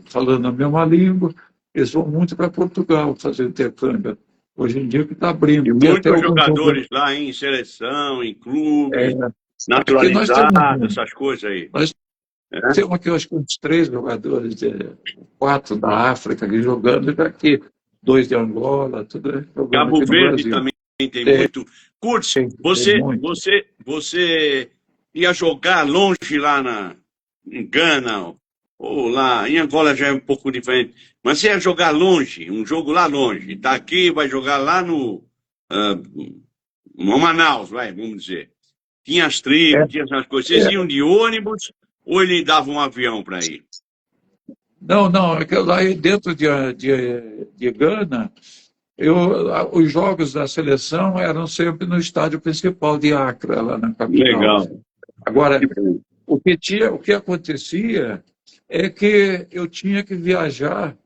falando a mesma língua, eles vão muito para Portugal fazer intercâmbio. Hoje em dia que está abrindo. E muitos jogadores lá em seleção, em clube, naturalizados, essas coisas aí. Nós temos aqui, acho que uns 3 jogadores, 4 da África aqui jogando, e daqui 2 de Angola, tudo jogando. Cabo Verde também tem muito. Kurtz, você ia jogar longe lá em Gana, ou lá em Angola já é um pouco diferente, mas você ia jogar longe, um jogo lá longe, está aqui, vai jogar lá no Manaus, vamos dizer. Tinha as tribos, tinha essas coisas. Vocês iam de ônibus ou ele dava um avião para ir? Não, lá dentro de Gana, os jogos da seleção eram sempre no estádio principal de Accra, lá na capital. Legal. Agora, o que acontecia é que eu tinha que viajar,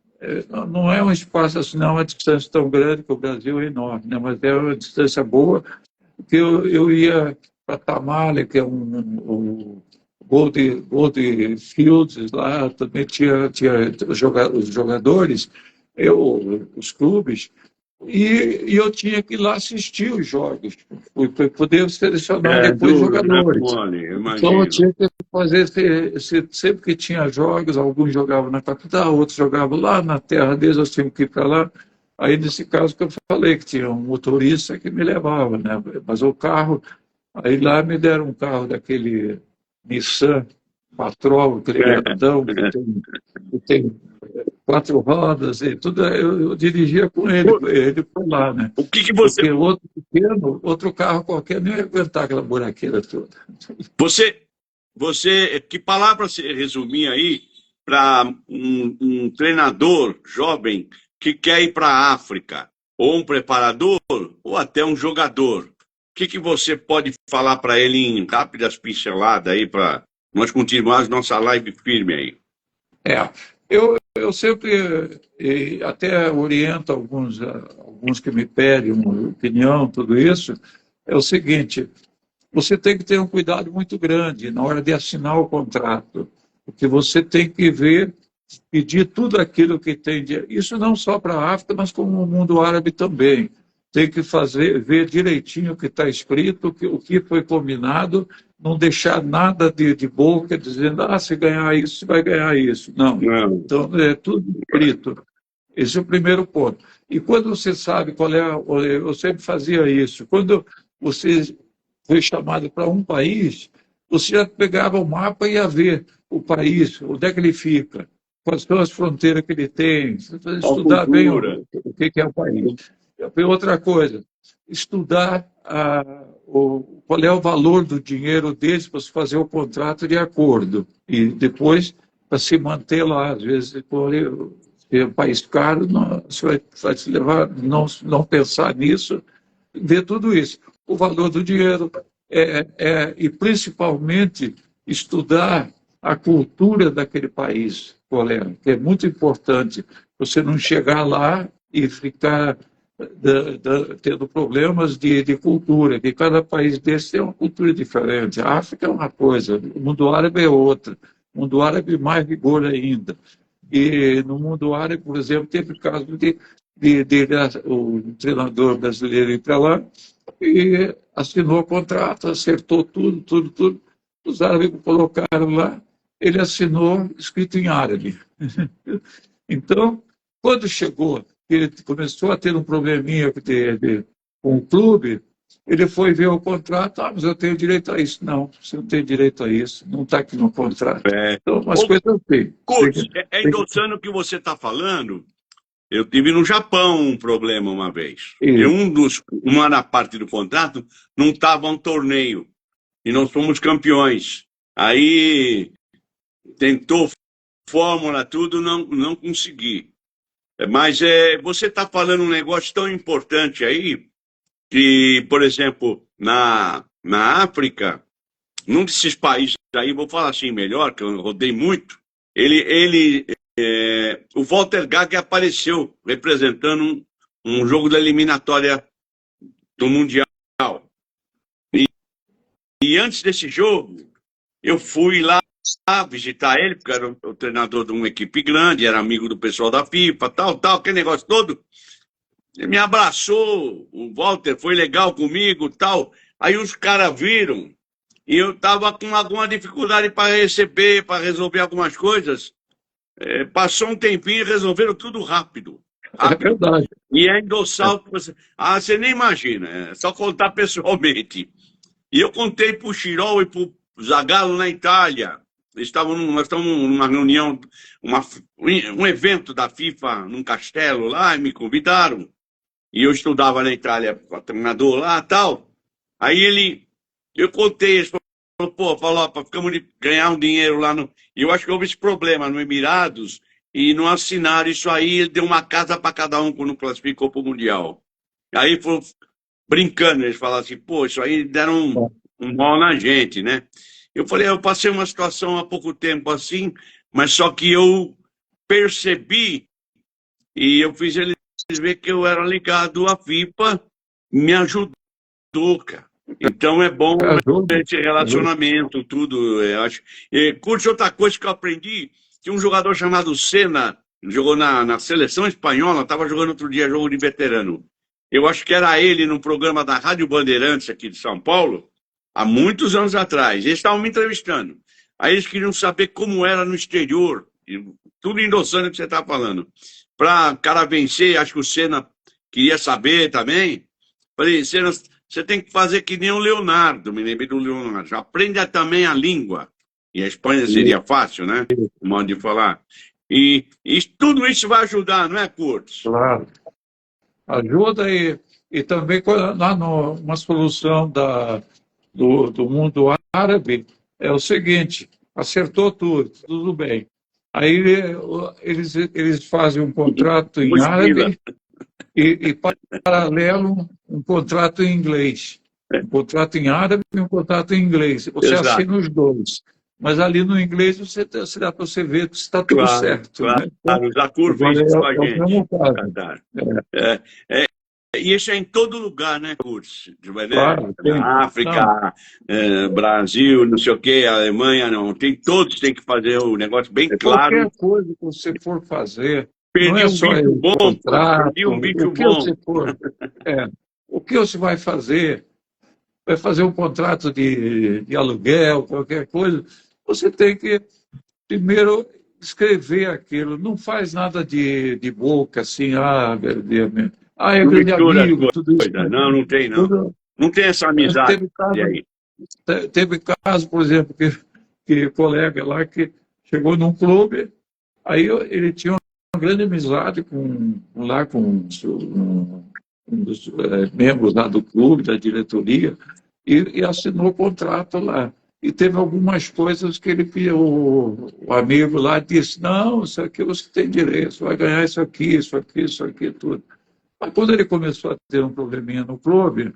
não é um espaço assim, não é uma distância tão grande, que o Brasil é enorme, né? Mas é uma distância boa, que eu ia para Tamale, que é um Gold Fields, lá também tinha os jogadores, os clubes, e eu tinha que ir lá assistir os jogos, para poder selecionar depois jogadores. Então eu tinha que fazer, sempre que tinha jogos, alguns jogavam na capital, outros jogavam lá na terra deles, eu tinha que ir para lá. Aí, nesse caso que eu falei, que tinha um motorista que me levava, né? Mas o carro, aí lá me deram um carro daquele Nissan Patrol, aquele grandão, que tem 4 rodas e tudo, eu dirigia com ele por lá, né? O que que você, Porque outro pequeno, outro carro qualquer não ia aguentar aquela buraqueira toda. que palavra você resumir aí para um treinador jovem que quer ir para a África, ou um preparador, ou até um jogador? O que você pode falar para ele em rápidas pinceladas aí para nós continuarmos nossa live firme aí? Eu sempre até oriento alguns que me pedem uma opinião, tudo isso, é o seguinte: você tem que ter um cuidado muito grande na hora de assinar o contrato, porque você tem que pedir tudo aquilo que tem isso não só para a África, mas como o mundo árabe também. Tem que ver direitinho o que está escrito, o que foi combinado, não deixar nada de boca dizendo, se ganhar isso, você vai ganhar isso. Não. Então, é tudo escrito. Esse é o primeiro ponto. E quando você sabe qual é, eu sempre fazia isso, quando você foi chamado para um país, você já pegava o mapa e ia ver o país, onde é que ele fica, quais são as fronteiras que ele tem, estudar bem o que é o país. Outra coisa, estudar qual é o valor do dinheiro deles para se fazer o contrato de acordo. E depois, para se manter lá, às vezes, se é um país caro, você vai se levar, não pensar nisso, ver tudo isso. O valor do dinheiro e principalmente estudar a cultura daquele país, colega, que é muito importante. Você não chegar lá e ficar tendo problemas de cultura, que cada país desse tem uma cultura diferente. A África é uma coisa, o mundo árabe é outra, o mundo árabe mais rigor ainda. E no mundo árabe, por exemplo, teve o caso de o treinador brasileiro ir para lá e assinou o contrato, acertou tudo. Os árabes colocaram lá, ele assinou escrito em árabe. Então, quando chegou, ele começou a ter um probleminha com o clube, ele foi ver o contrato, mas eu tenho direito a isso. Não, você não tem direito a isso, não está aqui no contrato. Então, umas coisas assim. Curtis, endossando o que você está falando, eu tive no Japão um problema uma vez. E uma na parte do contrato não estava um torneio, e nós fomos campeões. Aí tentou fórmula, tudo, não consegui. Mas você está falando um negócio tão importante aí, que, por exemplo, na África, num desses países aí, vou falar assim melhor, que eu rodei muito, o Walter Gag apareceu representando um jogo da eliminatória do Mundial. E antes desse jogo, eu fui lá visitar ele, porque era o treinador de uma equipe grande, era amigo do pessoal da FIFA, tal, aquele negócio todo. Ele me abraçou, o Walter foi legal comigo, tal. Aí os caras viram e eu estava com alguma dificuldade para receber, para resolver algumas coisas. Passou um tempinho e resolveram tudo rápido. É verdade. E endossar o que você... você nem imagina, é só contar pessoalmente. E eu contei para o Chirol e para o Zagallo na Itália. Nós estávamos numa reunião, um evento da FIFA num castelo lá, e me convidaram. E eu estudava na Itália, treinador lá e tal. Aí eu contei, ele falou, ficamos de ganhar um dinheiro lá no... E eu acho que houve esse problema no Emirados, e não assinaram isso aí, ele deu uma casa para cada um quando classificou para o Mundial. Aí, brincando, eles falaram assim, isso aí deram um mal na gente, né? Eu falei, eu passei uma situação há pouco tempo assim, mas só que eu percebi e eu fiz eles ver que eu era ligado à FIFA, me ajudou, cara. Então é bom esse relacionamento, tudo, eu acho. Curte outra coisa que eu aprendi, tinha um jogador chamado Senna, jogou na seleção espanhola, estava jogando outro dia jogo de veterano. Eu acho que era ele no programa da Rádio Bandeirantes aqui de São Paulo, há muitos anos atrás. Eles estavam me entrevistando. Aí eles queriam saber como era no exterior, tudo endossando o que você está falando. para o cara vencer. Acho que o Senna queria saber também. Falei, Senna, você tem que fazer que nem o Leonardo, me lembrei do Leonardo. Aprenda também a língua. E a Espanha seria fácil, né? O modo de falar. E tudo isso vai ajudar, não é, Curtis? Claro. Ajuda e também lá uma solução do mundo árabe é o seguinte, acertou tudo bem. Aí eles fazem um contrato em árabe e paralelo, um contrato em inglês. Um contrato em árabe e um contrato em inglês. Você assina os dois. Mas ali no inglês dá para você ver que está tudo certo. Claro, né? Claro, já curva isso com a É o gente. mesmo caso. E isso é em todo lugar, né, Curtis? Claro, Na África, Brasil, não sei o quê, Alemanha, não. Todos têm que fazer o negócio bem claro. Qualquer coisa que você for fazer, Perdi não é um só bicho bom, contrato, perdi um bicho o que bom. você for, o que você vai fazer? Vai fazer um contrato de aluguel, qualquer coisa, você tem que primeiro escrever aquilo. Não faz nada de boca, assim, é grande amigo, tudo isso. Não tem, não. Não tem essa amizade aí. Teve caso, por exemplo, que colega lá que chegou num clube, aí ele tinha uma grande amizade com um dos membros lá do clube, da diretoria, e assinou o contrato lá. E teve algumas coisas que o amigo lá disse, não, isso aqui você tem direito, você vai ganhar isso aqui, tudo. Mas quando ele começou a ter um probleminha no clube,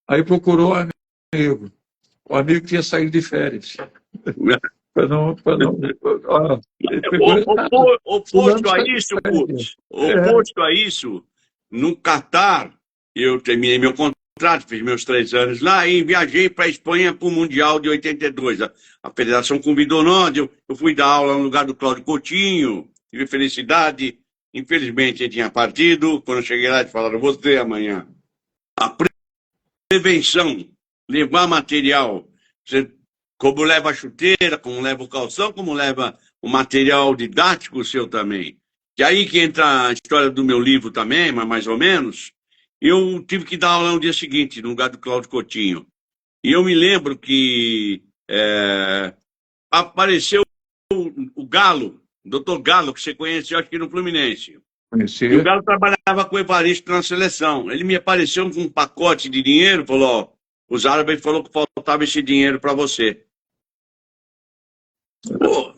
aí procurou o amigo. O amigo tinha saído de férias. Oposto a isso, no Catar, eu terminei meu contrato, fiz meus 3 anos lá e viajei para a Espanha para o Mundial de 82. A federação convidou nós, eu fui dar aula no lugar do Cláudio Coutinho, tive felicidade. Infelizmente, ele tinha partido. Quando eu cheguei lá, eles falaram, você amanhã. A prevenção, levar material, como leva a chuteira, como leva o calção, como leva o material didático seu também. E aí que entra a história do meu livro também, mas mais ou menos. Eu tive que dar aula no dia seguinte, no lugar do Cláudio Coutinho. E eu me lembro que apareceu o Galo, o doutor Galo, que você conhece, acho que no Fluminense. Conheci. E o Galo trabalhava com o Evaristo na seleção. Ele me apareceu com um pacote de dinheiro, falou, os árabes falaram que faltava esse dinheiro para você. Pô,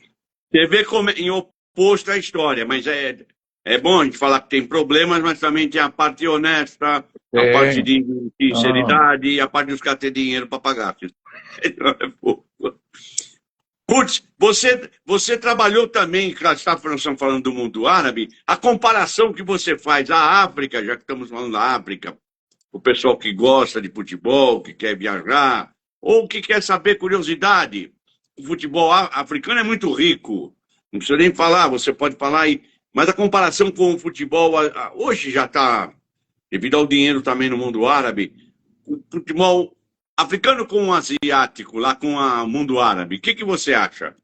você vê como em oposto à história, mas é bom a gente falar que tem problemas, mas também tem a parte honesta, a parte de sinceridade e a parte dos caras ter dinheiro para pagar. Putz, você trabalhou também, claro, estamos falando do mundo árabe, a comparação que você faz à África, já que estamos falando da África, o pessoal que gosta de futebol, que quer viajar, ou que quer saber curiosidade. O futebol africano é muito rico, não precisa nem falar, você pode falar aí, mas a comparação com o futebol, hoje já está, devido ao dinheiro também no mundo árabe, o futebol africano com o asiático, lá com o mundo árabe, o que você acha?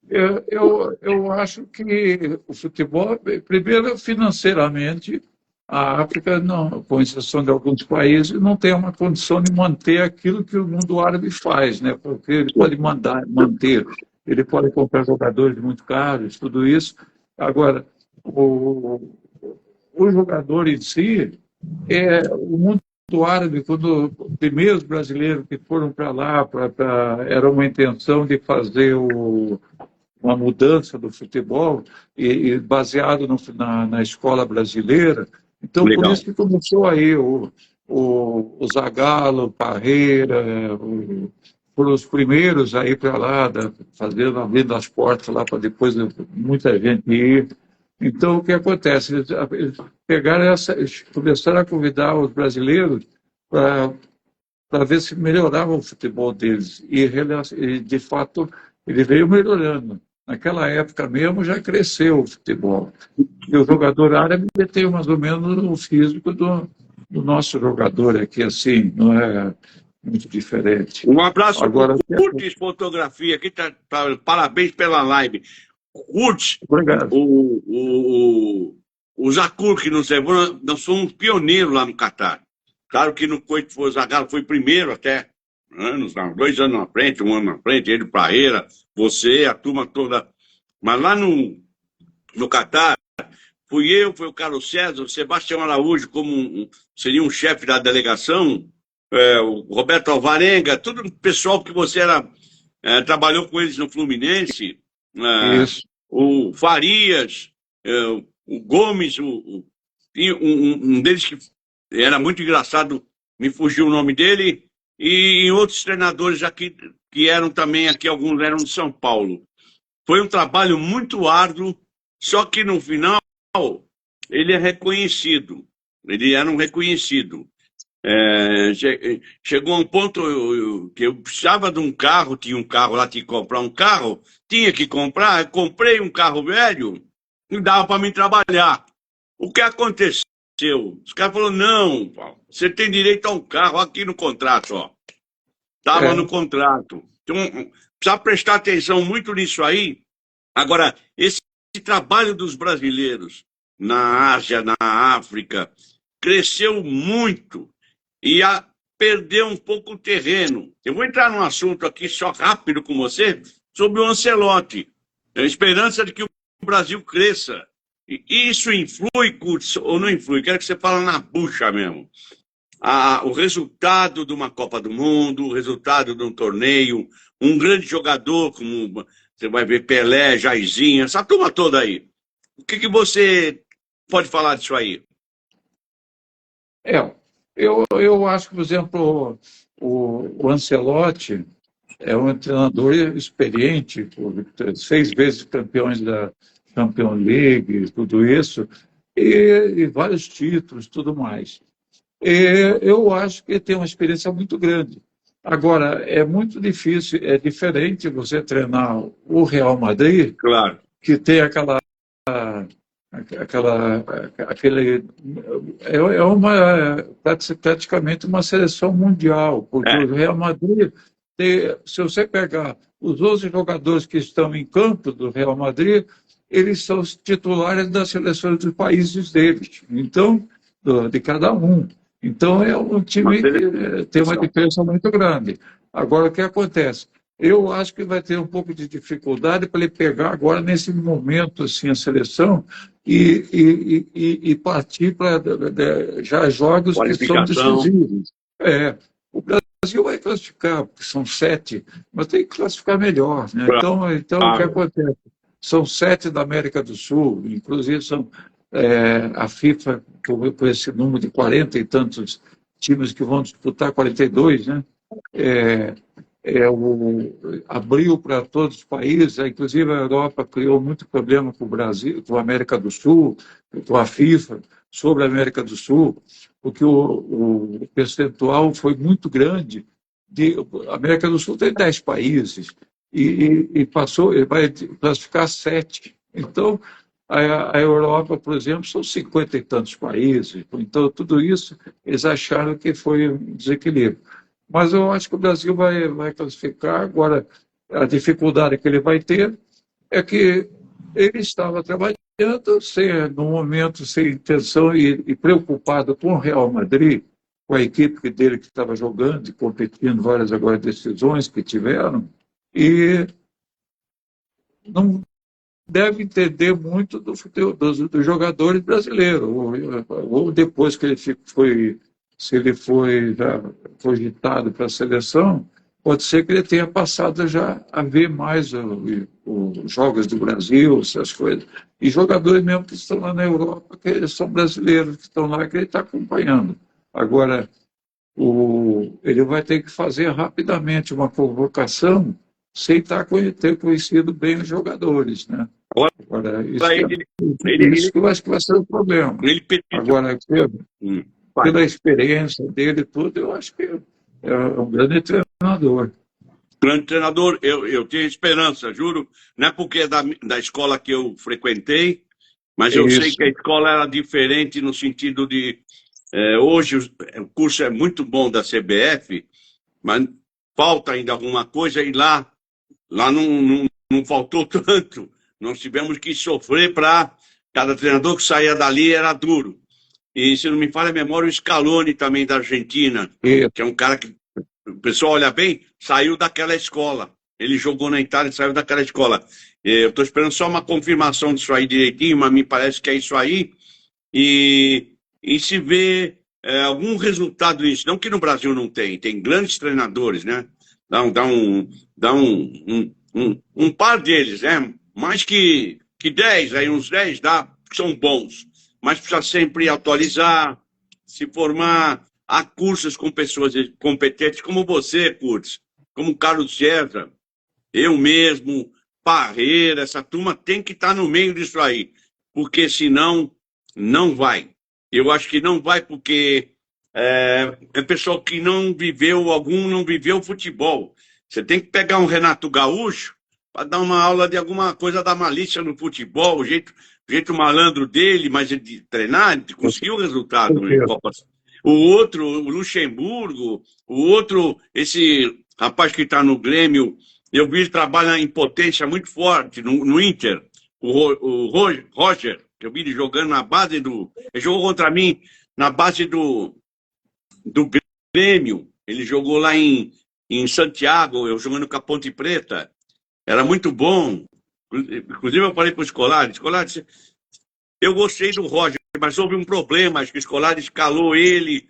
Eu acho que o futebol, primeiro, financeiramente, a África, não, com exceção de alguns países, não tem uma condição de manter aquilo que o mundo árabe faz, né? Porque ele pode manter, ele pode comprar jogadores muito caros, tudo isso. Agora, o jogador em si, o mundo árabe, quando os primeiros brasileiros que foram para lá, era uma intenção de fazer uma mudança do futebol, e baseado na escola brasileira. Então, Legal. Por isso que começou aí o Zagallo, o Parreira, foram os primeiros a ir para lá, abrindo as portas lá para depois muita gente ir. Então, o que acontece? Eles pegaram eles começaram a convidar os brasileiros para ver se melhorava o futebol deles. E, de fato, ele veio melhorando. Naquela época mesmo já cresceu o futebol. E o jogador árabe tem mais ou menos o físico do nosso jogador aqui, assim, não é muito diferente. Um abraço Agora, para o Curtis Fotografia, aqui parabéns pela live. Kurtz, Obrigado. o Zacur, que nos levou, nós somos pioneiros lá no Catar. Claro que no Coito foi o Zagallo, foi primeiro até, anos, 2 anos na frente, 1 ano na frente, ele, Praeira, você, a turma toda. Mas lá no Catar, foi o Carlos César, o Sebastião Araújo, como seria um chefe da delegação, o Roberto Alvarenga, todo o pessoal que você trabalhou com eles no Fluminense, Isso. o Farias, o Gomes, um deles que era muito engraçado, me fugiu o nome dele, e outros treinadores aqui, que eram também aqui, alguns eram de São Paulo. Foi um trabalho muito árduo, só que no final ele é reconhecido, ele era um reconhecido. Chegou a um ponto que eu precisava de um carro, tinha um carro lá, tinha que comprar um carro, tinha que comprar, eu comprei um carro velho e dava para mim trabalhar. O que aconteceu? Os caras falaram, não, Paulo, você tem direito a um carro aqui no contrato, ó. Estava no contrato. Então, precisa prestar atenção muito nisso aí. Agora, esse trabalho dos brasileiros na Ásia, na África, cresceu muito e perdeu um pouco o terreno. Eu vou entrar num assunto aqui só rápido com você sobre o Ancelotti. A esperança de que o Brasil cresça. E isso influi, Kurtz, ou não influi? Quero que você fale na bucha mesmo. O resultado de uma Copa do Mundo, o resultado de um torneio, um grande jogador, como você vai ver Pelé, Jairzinho, essa turma toda aí. O que você pode falar disso aí? Eu acho que, por exemplo, o Ancelotti é um treinador experiente, 6 vezes campeões da Champions League, tudo isso, e vários títulos, tudo mais. Eu acho que ele tem uma experiência muito grande. Agora, é muito difícil, é diferente você treinar o Real Madrid, claro, que tem praticamente uma seleção mundial, porque o Real Madrid, se você pegar os 11 jogadores que estão em campo do Real Madrid, eles são os titulares das seleções dos países deles, então, de cada um. Então, é um time que tem uma diferença muito grande. Agora, o que acontece? Eu acho que vai ter um pouco de dificuldade para ele pegar agora, nesse momento, assim, a seleção e partir para já jogos que são decisivos. O Brasil vai classificar, porque são 7, mas tem que classificar melhor. Né? Então o que acontece? São 7 da América do Sul, inclusive a FIFA, com esse número de 40 e tantos times que vão disputar, 42, né? Abriu para todos os países, inclusive a Europa criou muito problema com o Brasil, com a América do Sul, com a FIFA, sobre a América do Sul, porque o percentual foi muito grande. A América do Sul tem 10 países e vai classificar 7. Então, a Europa, por exemplo, são 50 e tantos países. Então, tudo isso, eles acharam que foi um desequilíbrio. Mas eu acho que o Brasil vai classificar. Agora, a dificuldade que ele vai ter é que ele estava trabalhando no momento sem intenção e preocupado com o Real Madrid, com a equipe dele que estava jogando e competindo, várias agora decisões que tiveram, e não deve entender muito dos jogadores brasileiros, ou depois que ele se ele foi já cogitado para a seleção, pode ser que ele tenha passado já a ver mais os jogos do Brasil, essas coisas. E jogadores mesmo que estão lá na Europa, que eles são brasileiros, que estão lá, que ele está acompanhando. Agora, ele vai ter que fazer rapidamente uma convocação sem ter conhecido bem os jogadores, né? Agora, isso que eu acho que vai ser o problema. Agora, pela experiência dele e tudo, eu acho que é um grande treinador. Grande treinador, eu tenho esperança, juro. Não é porque é da escola que eu frequentei, mas eu sei que a escola era diferente no sentido de... hoje o curso é muito bom da CBF, mas falta ainda alguma coisa e lá não faltou tanto. Nós tivemos que sofrer para... Cada treinador que saía dali era duro. E, se não me falha a memória, o Scaloni também da Argentina, que é um cara que, o pessoal olha bem, saiu daquela escola. Ele jogou na Itália e saiu daquela escola. Eu estou esperando só uma confirmação disso aí direitinho, mas me parece que é isso aí. E se vê algum resultado nisso. Não que no Brasil não tem grandes treinadores, né? Dá um par deles, né? Mais que 10, aí uns 10 dá, são bons. Mas precisa sempre atualizar, se formar. Há cursos com pessoas competentes, como você, Curtis, como Carlos César, eu mesmo, Parreira, essa turma tem que estar no meio disso aí, porque senão não vai. Eu acho que não vai porque é pessoal que não viveu futebol. Você tem que pegar um Renato Gaúcho para dar uma aula de alguma coisa da malícia no futebol, o jeito malandro dele, mas de treinar, de conseguir o resultado em Copas. O outro, o Luxemburgo, o outro, esse rapaz que está no Grêmio, eu vi ele trabalhar em potência muito forte no Inter, o Roger, que eu vi ele jogando na base do... Ele jogou contra mim na base do Grêmio, ele jogou lá em Santiago, eu jogando com a Ponte Preta, era muito bom. Inclusive eu falei para o Scolari, eu gostei do Roger, mas houve um problema, acho que o Scolari escalou ele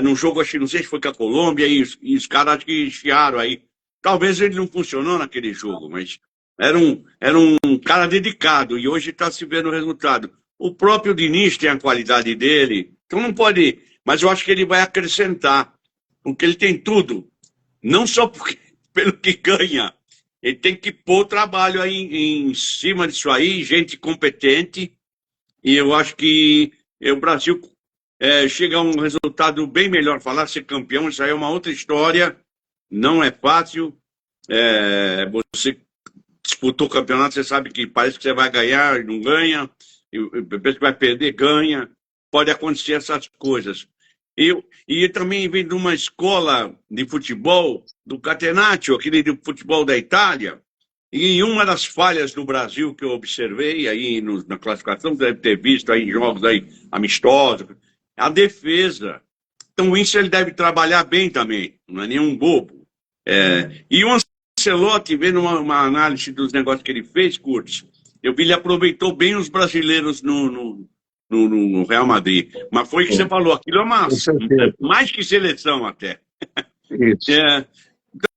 num jogo, acho que não sei se foi com a Colômbia, e os caras acho que chiaram aí. Talvez ele não funcionou naquele jogo, mas era um cara dedicado, e hoje está se vendo o resultado. O próprio Diniz tem a qualidade dele, então não pode... Mas eu acho que ele vai acrescentar, porque ele tem tudo. Não só pelo que ganha, ele tem que pôr trabalho aí em cima disso aí, gente competente, e eu acho que o Brasil chega a um resultado bem melhor. Falar ser campeão, isso aí é uma outra história, não é fácil. Você disputou o campeonato, você sabe que parece que você vai ganhar e não ganha, e pensa que vai perder, ganha. Pode acontecer essas coisas. E também vem de uma escola de futebol, do Catenaccio, aquele de futebol da Itália, e uma das falhas do Brasil que eu observei aí na classificação, deve ter visto aí em jogos aí amistosos, a defesa. Então isso ele deve trabalhar bem também, não é nenhum bobo. E o Ancelotti, vendo uma análise dos negócios que ele fez, Curtis, eu vi ele aproveitou bem os brasileiros no Real Madrid. Mas foi o que você falou, aquilo é mais que seleção até. Isso.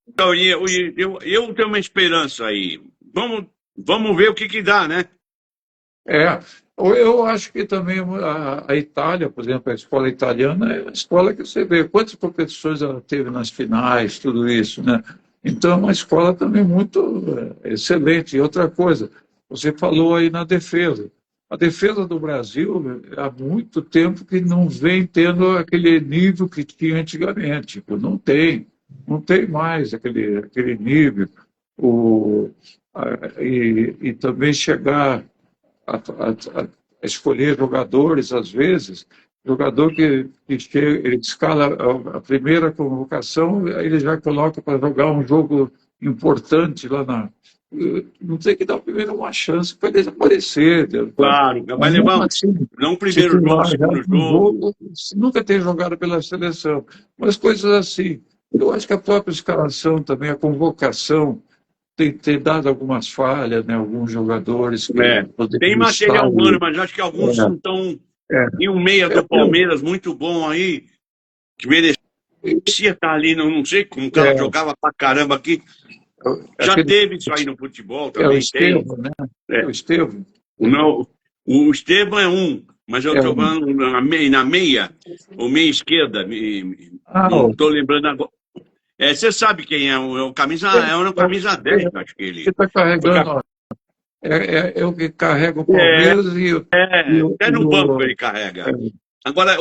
Então, eu tenho uma esperança aí. Vamos ver o que dá, né? Eu acho que também a Itália, por exemplo, a escola italiana é a escola que você vê quantas competições ela teve nas finais, tudo isso, né? Então, é uma escola também muito excelente. E outra coisa, você falou aí na defesa. A defesa do Brasil, há muito tempo que não vem tendo aquele nível que tinha antigamente. Não tem mais aquele nível. E também chegar a escolher jogadores, às vezes, jogador que chega, ele escala a primeira convocação, aí ele já coloca para jogar um jogo importante lá na... Não tem que dar primeiro uma chance para ele aparecer. Claro, vai levar não primeiro jogo, segundo jogo. Nunca tem jogado pela seleção, mas coisas assim. Eu acho que a própria escalação também, a convocação, tem dado algumas falhas, né? Alguns jogadores... Tem material humano, mas acho que alguns não estão... E um meia do Palmeiras muito bom aí, que merecia estar ali, não sei como o cara jogava pra caramba aqui. Já teve isso aí no futebol também. O Estevão, né? O Estevão. Não, o Estevão é um, mas eu estou falando na meia, ou meia esquerda. Não estou lembrando agora. Você sabe quem é o camisa? É o camisa 10, acho que ele. Ele está carregando. Eu que carrego o Palmeiras até no banco ele carrega. Agora,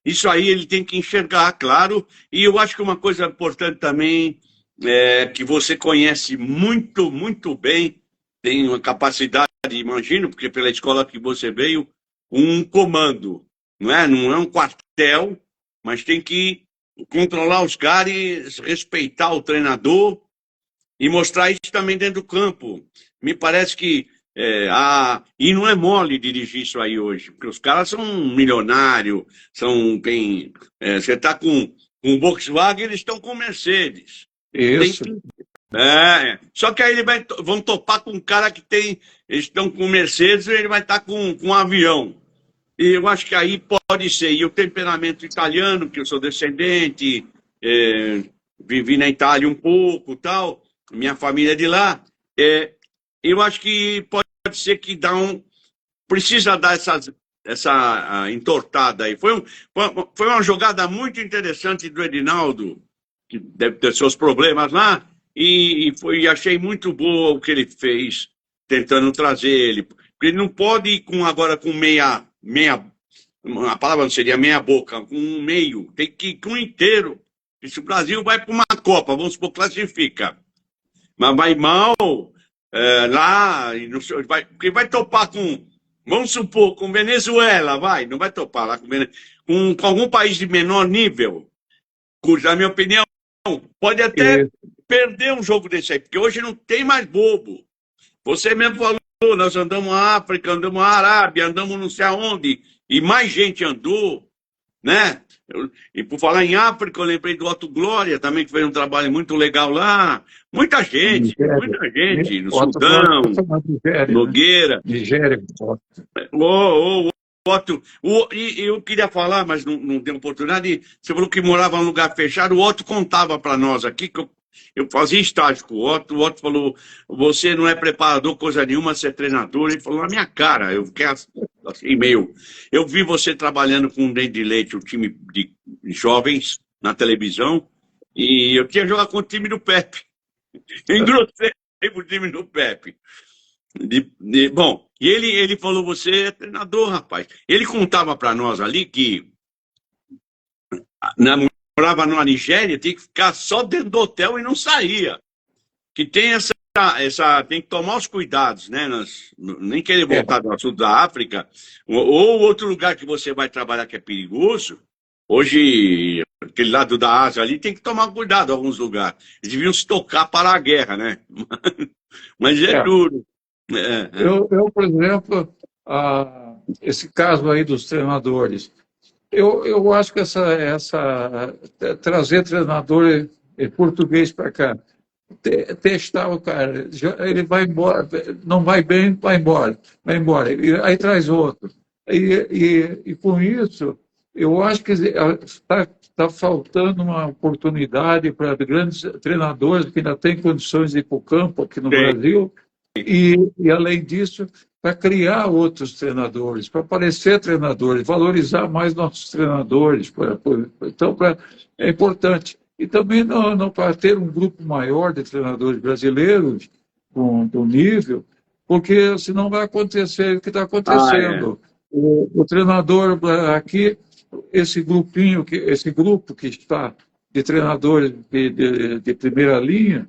isso aí ele tem que enxergar, claro. E eu acho que uma coisa importante também que você conhece muito, muito bem, tem uma capacidade, imagino, porque pela escola que você veio, um comando. Não é um quartel, mas tem que controlar os caras, respeitar o treinador e mostrar isso também dentro do campo. Me parece que E não é mole dirigir isso aí hoje, porque os caras são milionários, você está com Volkswagen, eles estão com Mercedes. Isso. Só que aí vão topar com um cara eles estão com Mercedes e ele vai estar com um avião. E eu acho que aí pode ser. E o temperamento italiano, que eu sou descendente, vivi na Itália um pouco, tal, minha família é de lá, eu acho que pode ser que precisa dar essa entortada aí. Foi uma jogada muito interessante do Edinaldo, que deve ter seus problemas lá, e achei muito boa o que ele fez, tentando trazer ele. Porque ele não pode ir agora com meia, a palavra não seria meia boca, com um meio, tem que ir com um inteiro. E se o Brasil vai para uma Copa, vamos supor, classifica, mas vai mal lá, porque vai topar vamos supor, com Venezuela, não vai topar lá com algum país de menor nível, cuja, na minha opinião, pode até perder um jogo desse aí, porque hoje não tem mais bobo. Você mesmo falou, nós andamos na África, andamos na Arábia, andamos não sei aonde, e mais gente andou, né? E por falar em África, eu lembrei do Otto Glória também, que fez um trabalho muito legal lá. Muita gente no Sudão, Nogueira. Nigéria. Otto, eu queria falar, mas não deu oportunidade. Você falou que morava num lugar fechado. O Otto contava para nós aqui que eu fazia estágio com o Otto falou: você não é preparador, coisa nenhuma, você é treinador. Ele falou na minha cara, eu fiquei assim, meio. Eu vi você trabalhando com o Dente de Leite, o time de jovens, na televisão, e eu tinha jogado com o time do Pepe. Engrossei o time do Pepe. Bom, e ele falou: você é treinador, rapaz. Ele contava para nós ali que morava na Nigéria, tinha que ficar só dentro do hotel e não saía. Que tem tem que tomar os cuidados, né? Nem querer voltar do assunto da África, ou outro lugar que você vai trabalhar que é perigoso. Hoje, aquele lado da Ásia ali, tem que tomar cuidado em alguns lugares. Eles deviam se tocar para a guerra, né? Mas é duro. Eu, por exemplo, esse caso aí dos treinadores, eu acho que trazer treinador português para cá, testar o cara, ele vai embora, não vai bem, vai embora, aí traz outro. E com isso, eu acho que está faltando uma oportunidade para grandes treinadores que ainda têm condições de ir para o campo aqui no Brasil, e além disso, para criar outros treinadores, para aparecer treinadores, valorizar mais nossos treinadores. Então, é importante. E também não para ter um grupo maior de treinadores brasileiros do nível, porque senão vai acontecer o que está acontecendo. O treinador aqui, esse grupo que está de treinadores de primeira linha,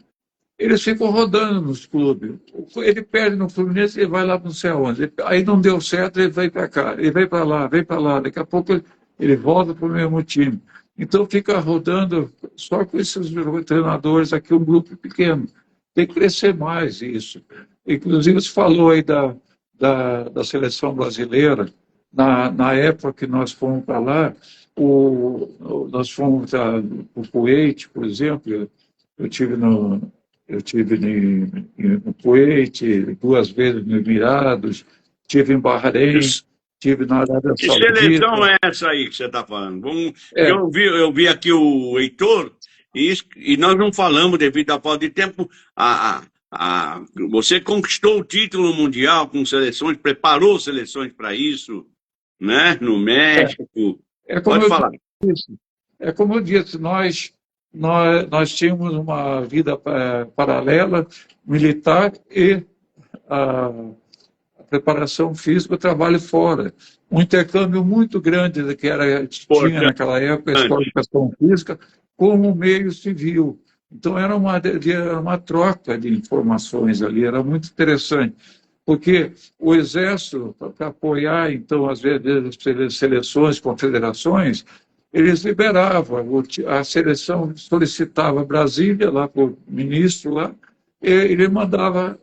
eles ficam rodando nos clubes. Ele perde no Fluminense, ele vai lá para não sei aonde. Aí não deu certo, ele vem para cá, ele vem para lá. Daqui a pouco ele volta para o mesmo time. Então fica rodando só com esses treinadores aqui, um grupo pequeno. Tem que crescer mais isso. Inclusive, você falou aí da seleção brasileira. Na época que nós fomos para lá, nós fomos para o Kuwait, por exemplo. Eu tive no Kuwait, 2 vezes nos Emirados, tive em Bahrein, tive na Arábia Saudita. Que seleção é essa aí que você está falando? Eu vi aqui o Heitor, e nós não falamos devido à falta de tempo. Você conquistou o título mundial com seleções, preparou seleções para isso, né? No México. Pode falar. Como eu disse, nós tínhamos uma vida paralela, militar, e a preparação física, o trabalho fora. Um intercâmbio muito grande que tinha naquela época, a Escola de Educação Física, com o meio civil. Então, era uma troca de informações ali, era muito interessante. Porque o Exército, para apoiar, então, às vezes, as seleções, confederações, eles liberavam, a seleção solicitava Brasília, lá para o ministro, lá, e ele mandava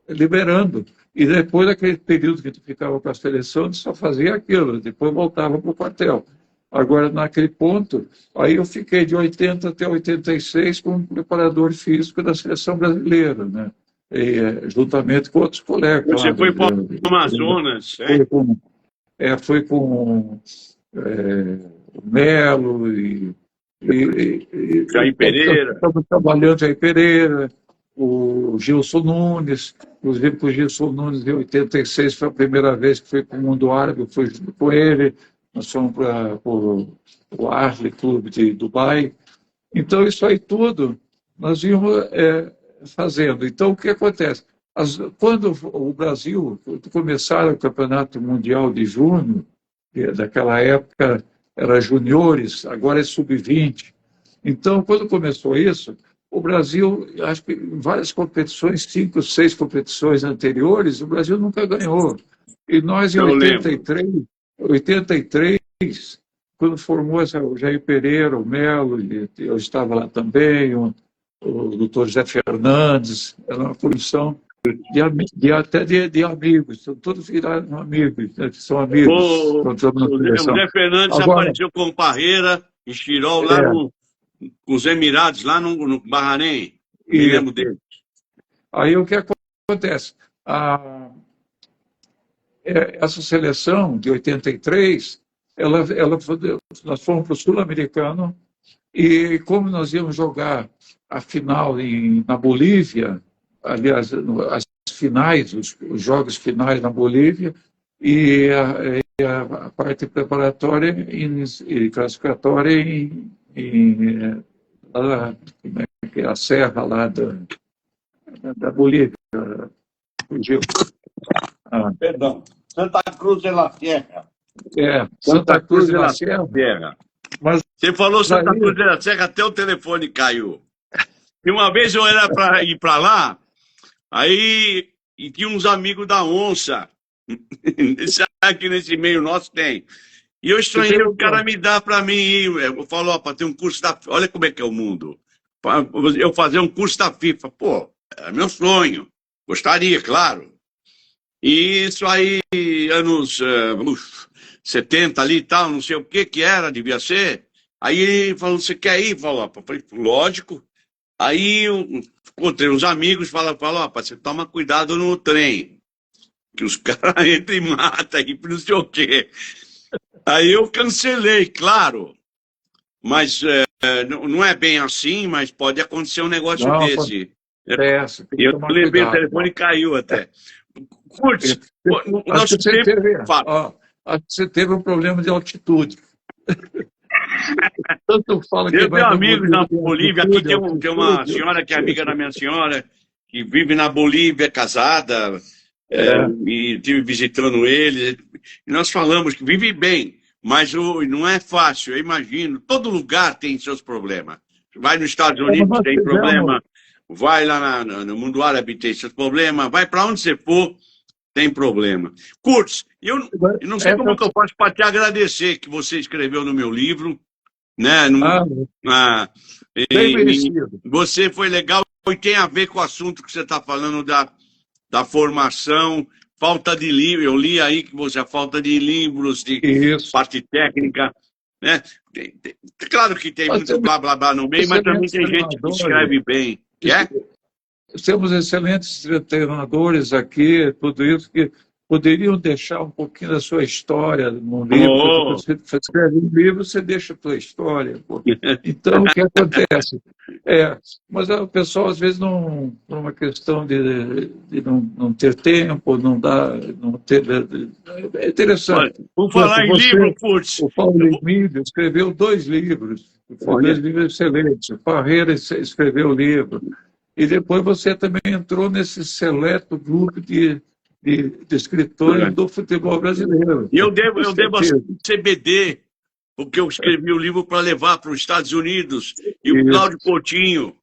liberando. E depois daquele período que tu ficava com a seleção, tu só fazia aquilo, depois voltava para o quartel. Agora, naquele ponto, aí eu fiquei de 80 até 86 como preparador físico da seleção brasileira, né? E, juntamente com outros colegas. Você claro, foi para o Amazonas, foi com o Melo Jair Pereira. Estava trabalhando Jair Pereira, o Gilson Nunes, inclusive o Gilson Nunes em 86 foi a primeira vez que fui para o mundo árabe, eu fui junto com ele, nós fomos para o Arli Clube de Dubai. Então, isso aí tudo nós íamos fazendo. Então, o que acontece? Quando o Brasil começaram o Campeonato Mundial de Junho, daquela época era juniores, agora é sub-20. Então, quando começou isso, o Brasil, acho que em várias competições, 5, 6 competições anteriores, o Brasil nunca ganhou. E nós, em 83, quando formou o Jair Pereira, o Melo, eu estava lá também, o doutor José Fernandes, era uma comissão até de amigos, todos viraram amigos, né, que são amigos. O José Fernandes apareceu com Parreira e Chirol lá com os Emirados, lá no Bahrein. Me lembro dele. Aí o que acontece? Essa seleção de 83, nós fomos para o Sul-Americano e como nós íamos jogar a final na Bolívia, aliás, as finais, os jogos finais na Bolívia, e a parte preparatória e classificatória a serra lá da Bolívia. Fugiu. Perdão, Santa Cruz de la Sierra. Santa Cruz de la Sierra. Mas você falou Santa Cruz de la Sierra, até o telefone caiu. E uma vez eu era para ir para lá, aí e tinha uns amigos da onça. Aqui nesse meio nosso tem. E eu estranhei, o cara me dá para mim ir. Eu falo, para ter um curso da FIFA. Olha como é que é o mundo. Eu fazer um curso da FIFA. Pô, é meu sonho. Gostaria, claro. E isso aí, anos 70 ali e tal, não sei o que era, devia ser. Aí ele falou, você quer ir? Eu falei, lógico. Aí eu encontrei uns amigos, falaram, você toma cuidado no trem, que os caras entram e matam aí, não sei o quê. Aí eu cancelei, claro, mas não é bem assim, mas pode acontecer um negócio desse. Eu lembrei, o telefone caiu até. Curte, acho que você teve um problema de altitude. Tanto fala que eu tenho amigos na Bolívia, aqui tem uma senhora que é amiga da minha senhora, que vive na Bolívia, casada, e estive visitando ele, e nós falamos que vive bem, mas não é fácil, eu imagino, todo lugar tem seus problemas. Vai nos Estados Unidos, tem problema, vai lá no mundo árabe, tem seus problemas, vai para onde você for, tem problema. Curtis, eu não sei como que eu posso para te agradecer que você escreveu no meu livro, né? Você foi legal e tem a ver com o assunto que você está falando da formação, falta de livro. Eu li aí que a falta de livros, de parte técnica, né? Claro que tem muito blá blá blá no meio, mas também tem gente que escreve bem. Temos excelentes treinadores aqui, tudo isso que poderiam deixar um pouquinho da sua história no livro. Você escreve um livro, você deixa a sua história. Pô. Então, o que acontece? Mas o pessoal, às vezes, por uma questão de não ter tempo, não ter... É interessante. Vou falar em livro, Curtis. O Paulo Emílio escreveu 2 livros, 2 livros excelentes. O Parreira escreveu o livro. E depois você também entrou nesse seleto grupo de escritores do futebol brasileiro. E eu devo a CBD, porque eu escrevi o livro para levar para os Estados Unidos. E o Cláudio Coutinho,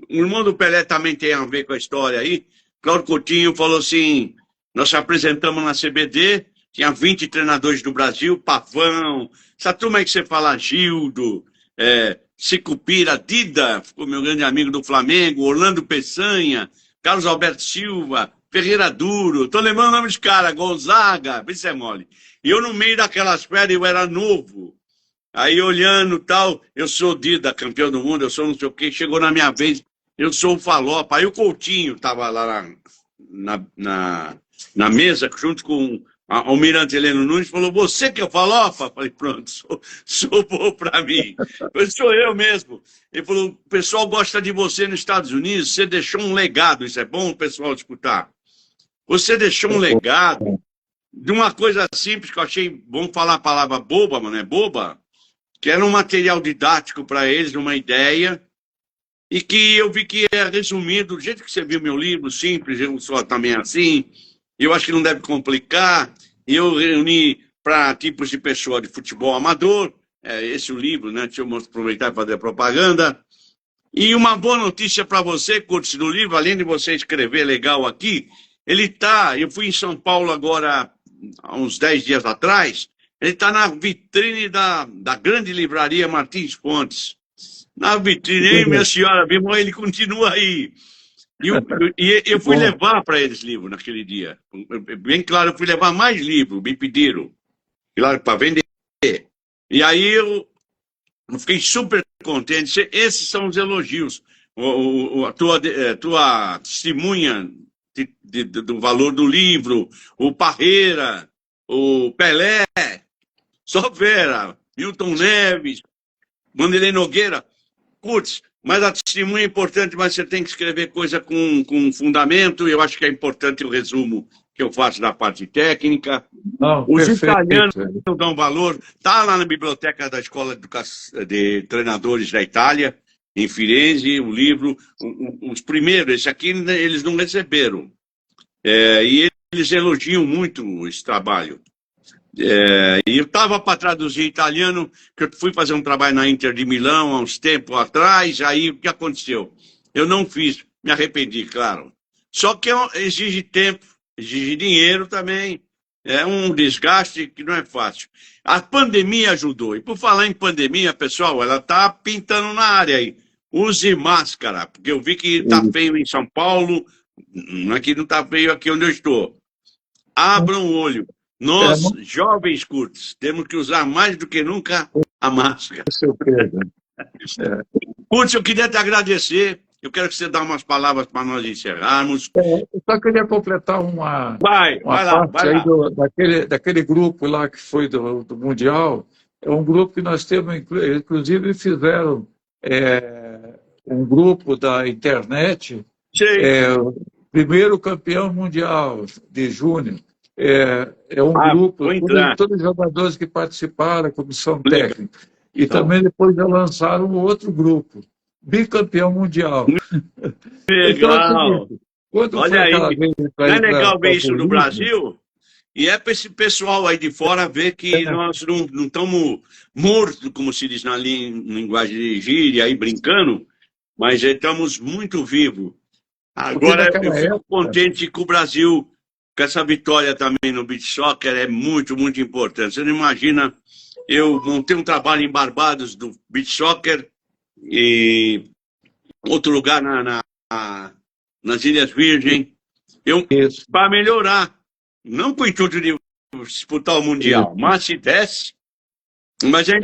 o irmão do Pelé também tem a ver com a história aí. Cláudio Coutinho falou assim, nós apresentamos na CBD, tinha 20 treinadores do Brasil, Pavão, essa turma aí que você fala, Gildo, Sicupira, Dida, ficou meu grande amigo do Flamengo, Orlando Peçanha, Carlos Alberto Silva, Ferreira Duro, tô lembrando o nome dos caras, Gonzaga, vê se é mole. E eu no meio daquelas férias, eu era novo. Aí olhando tal, eu sou Dida, campeão do mundo, eu sou não sei o quê, chegou na minha vez, eu sou o Falopa. Aí o Coutinho estava lá na mesa, junto com o Almirante Heleno Nunes, falou, você que é o Falopa? Falei, pronto, sou bom para mim. Eu sou eu mesmo. Ele falou, o pessoal gosta de você nos Estados Unidos, você deixou um legado, isso é bom o pessoal escutar. Você deixou um legado de uma coisa simples, que eu achei bom falar a palavra boba, mas não é boba, que era um material didático para eles, uma ideia, e que eu vi que é resumido, do jeito que você viu meu livro, simples, eu sou também assim, eu acho que não deve complicar, e eu reuni para tipos de pessoa de futebol amador, esse é o livro, né? Deixa eu aproveitar e fazer a propaganda. E uma boa notícia para você, Curtis, do livro, além de você escrever legal aqui, eu fui em São Paulo agora, há uns 10 dias atrás, ele está na vitrine da grande livraria Martins Fontes. Na vitrine, minha senhora, ele continua aí. E eu fui levar para eles livro naquele dia. Bem claro, eu fui levar mais livro, me pediram. Claro, para vender. E aí eu fiquei super contente. Esses são os elogios. A tua testemunha do valor do livro, o Parreira, o Pelé, só Vera, Milton Neves, Wanderlei Nogueira, Curtis, mas a testemunha é importante, mas você tem que escrever coisa com fundamento, e eu acho que é importante o resumo que eu faço da parte técnica. Não, os perfeito. Italianos dão valor, está lá na biblioteca da Escola de Treinadores da Itália, em Firenze, o livro, os primeiros, esse aqui eles não receberam, e eles elogiam muito esse trabalho. E eu estava para traduzir italiano, que eu fui fazer um trabalho na Inter de Milão há uns tempos atrás, aí o que aconteceu? Eu não fiz, me arrependi, claro. Só que exige tempo, exige dinheiro também, é um desgaste que não é fácil. A pandemia ajudou, e por falar em pandemia, pessoal, ela está pintando na área aí. Use máscara, porque eu vi que está feio em São Paulo, aqui não está feio aqui onde eu estou. Abram o olho. Nós, jovens Curtis, temos que usar mais do que nunca a máscara. Curtis, eu queria te agradecer. Eu quero que você dê umas palavras para nós encerrarmos. Eu só queria completar uma Vai lá. daquele grupo lá que foi do Mundial. É um grupo que nós temos, inclusive fizeram um grupo da internet, primeiro campeão mundial de júnior. É um grupo, todos os jogadores que participaram, a comissão técnica. E também depois já lançaram um outro grupo, bicampeão mundial. Legal. Então, olha aí, não é legal ver isso no Brasil? E para esse pessoal aí de fora ver que nós não estamos mortos, como se diz na linguagem de gíria, aí brincando, mas estamos muito vivos. Agora eu fico contente que o Brasil, com essa vitória também no beach soccer, é muito, muito importante. Você não imagina, eu montei um trabalho em Barbados do beach soccer e outro lugar nas Ilhas Virgens, para melhorar, não com o intuito de disputar o Mundial, mas se desse, mas é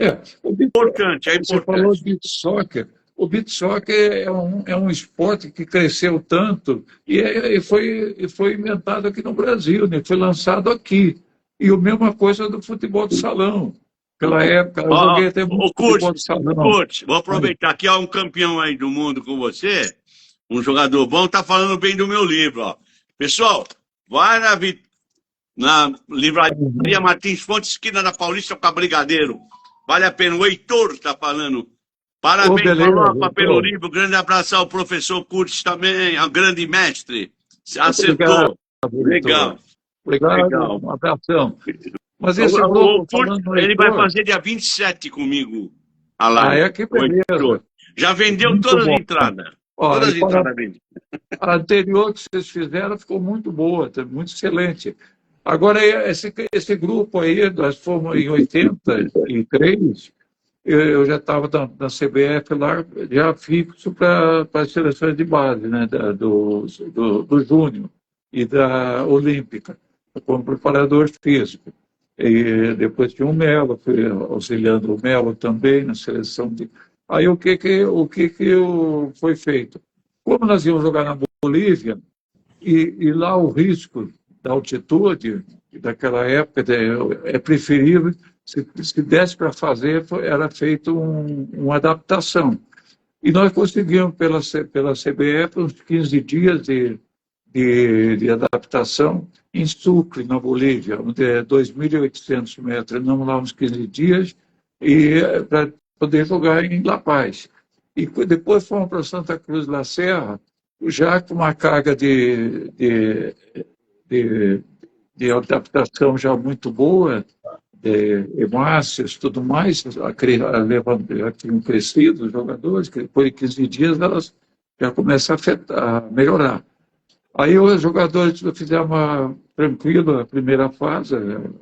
importante. Você falou de beach soccer. O beach soccer é um esporte que cresceu tanto e foi inventado aqui no Brasil, né? Foi lançado aqui. E a mesma coisa do futebol de salão. Naquela época, eu joguei até muito futebol de salão. Curtis, vou aproveitar que há um campeão aí do mundo com você, um jogador bom, está falando bem do meu livro. Ó. Pessoal, vai na livraria Martins Fontes, esquina da Paulista com a Brigadeiro. Vale a pena. O Heitor está falando. Parabéns, Falopa, pelo livro. Grande abraço ao professor Curtis também, ao grande mestre. Se acertou. Legal. Legal. Um abração. Mas esse grupo, ele vai fazer dia 27 comigo a live. Que beleza. Já vendeu muito todas as entradas. Todas as entradas vendidas. A anterior que vocês fizeram ficou muito boa, muito excelente. Agora, esse grupo aí, nós fomos em 83, eu já estava na CBF lá, já fixo para as seleções de base, né, do Júnior. e da Olímpica, como preparador físico. E depois tinha o Melo, fui auxiliando o Melo também na seleção de... Aí o que foi feito? Como nós íamos jogar na Bolívia, e lá o risco da altitude, daquela época, é preferível, se desse para fazer, era feito uma adaptação. E nós conseguimos, pela CBF, uns 15 dias de adaptação em Sucre, na Bolívia, onde é 2.800 metros. Andamos lá uns 15 dias para poder jogar em La Paz. E depois fomos para Santa Cruz da Serra, já com uma carga de adaptação já muito boa, hemácias, tudo mais, já tinham crescido os jogadores, que depois de 15 dias elas já começam a melhorar. Aí os jogadores fizeram uma tranquila primeira fase,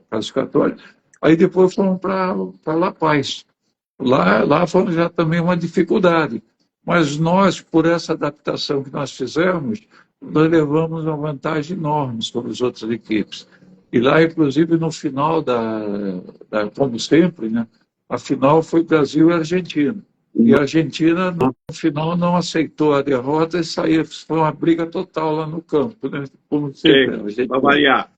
classificatória, aí depois fomos para La Paz. Lá foi já também uma dificuldade, mas nós, por essa adaptação que nós fizemos, nós levamos uma vantagem enorme sobre as outras equipes. E lá, inclusive, no final como sempre, né, a final foi Brasil e Argentina. E a Argentina, no final, não aceitou a derrota e saiu. Foi uma briga total lá no campo, né? Como sempre. Para variar.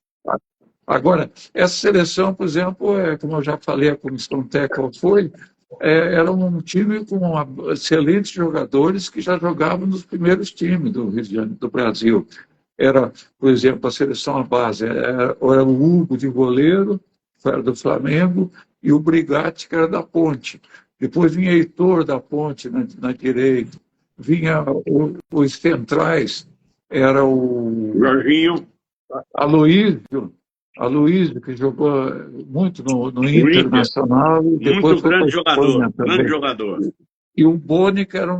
Agora, essa seleção, por exemplo, como eu já falei, a comissão técnica era um time com excelentes jogadores que já jogavam nos primeiros times do Brasil. Era, por exemplo, a seleção à base, era o Hugo de goleiro, que era do Flamengo, e o Brigatti, que era da Ponte. Depois vinha Heitor da Ponte na direita, vinha os centrais, era o Jorginho. Aloísio, que jogou muito no Internacional. Muito grande jogador. E o Boni, que era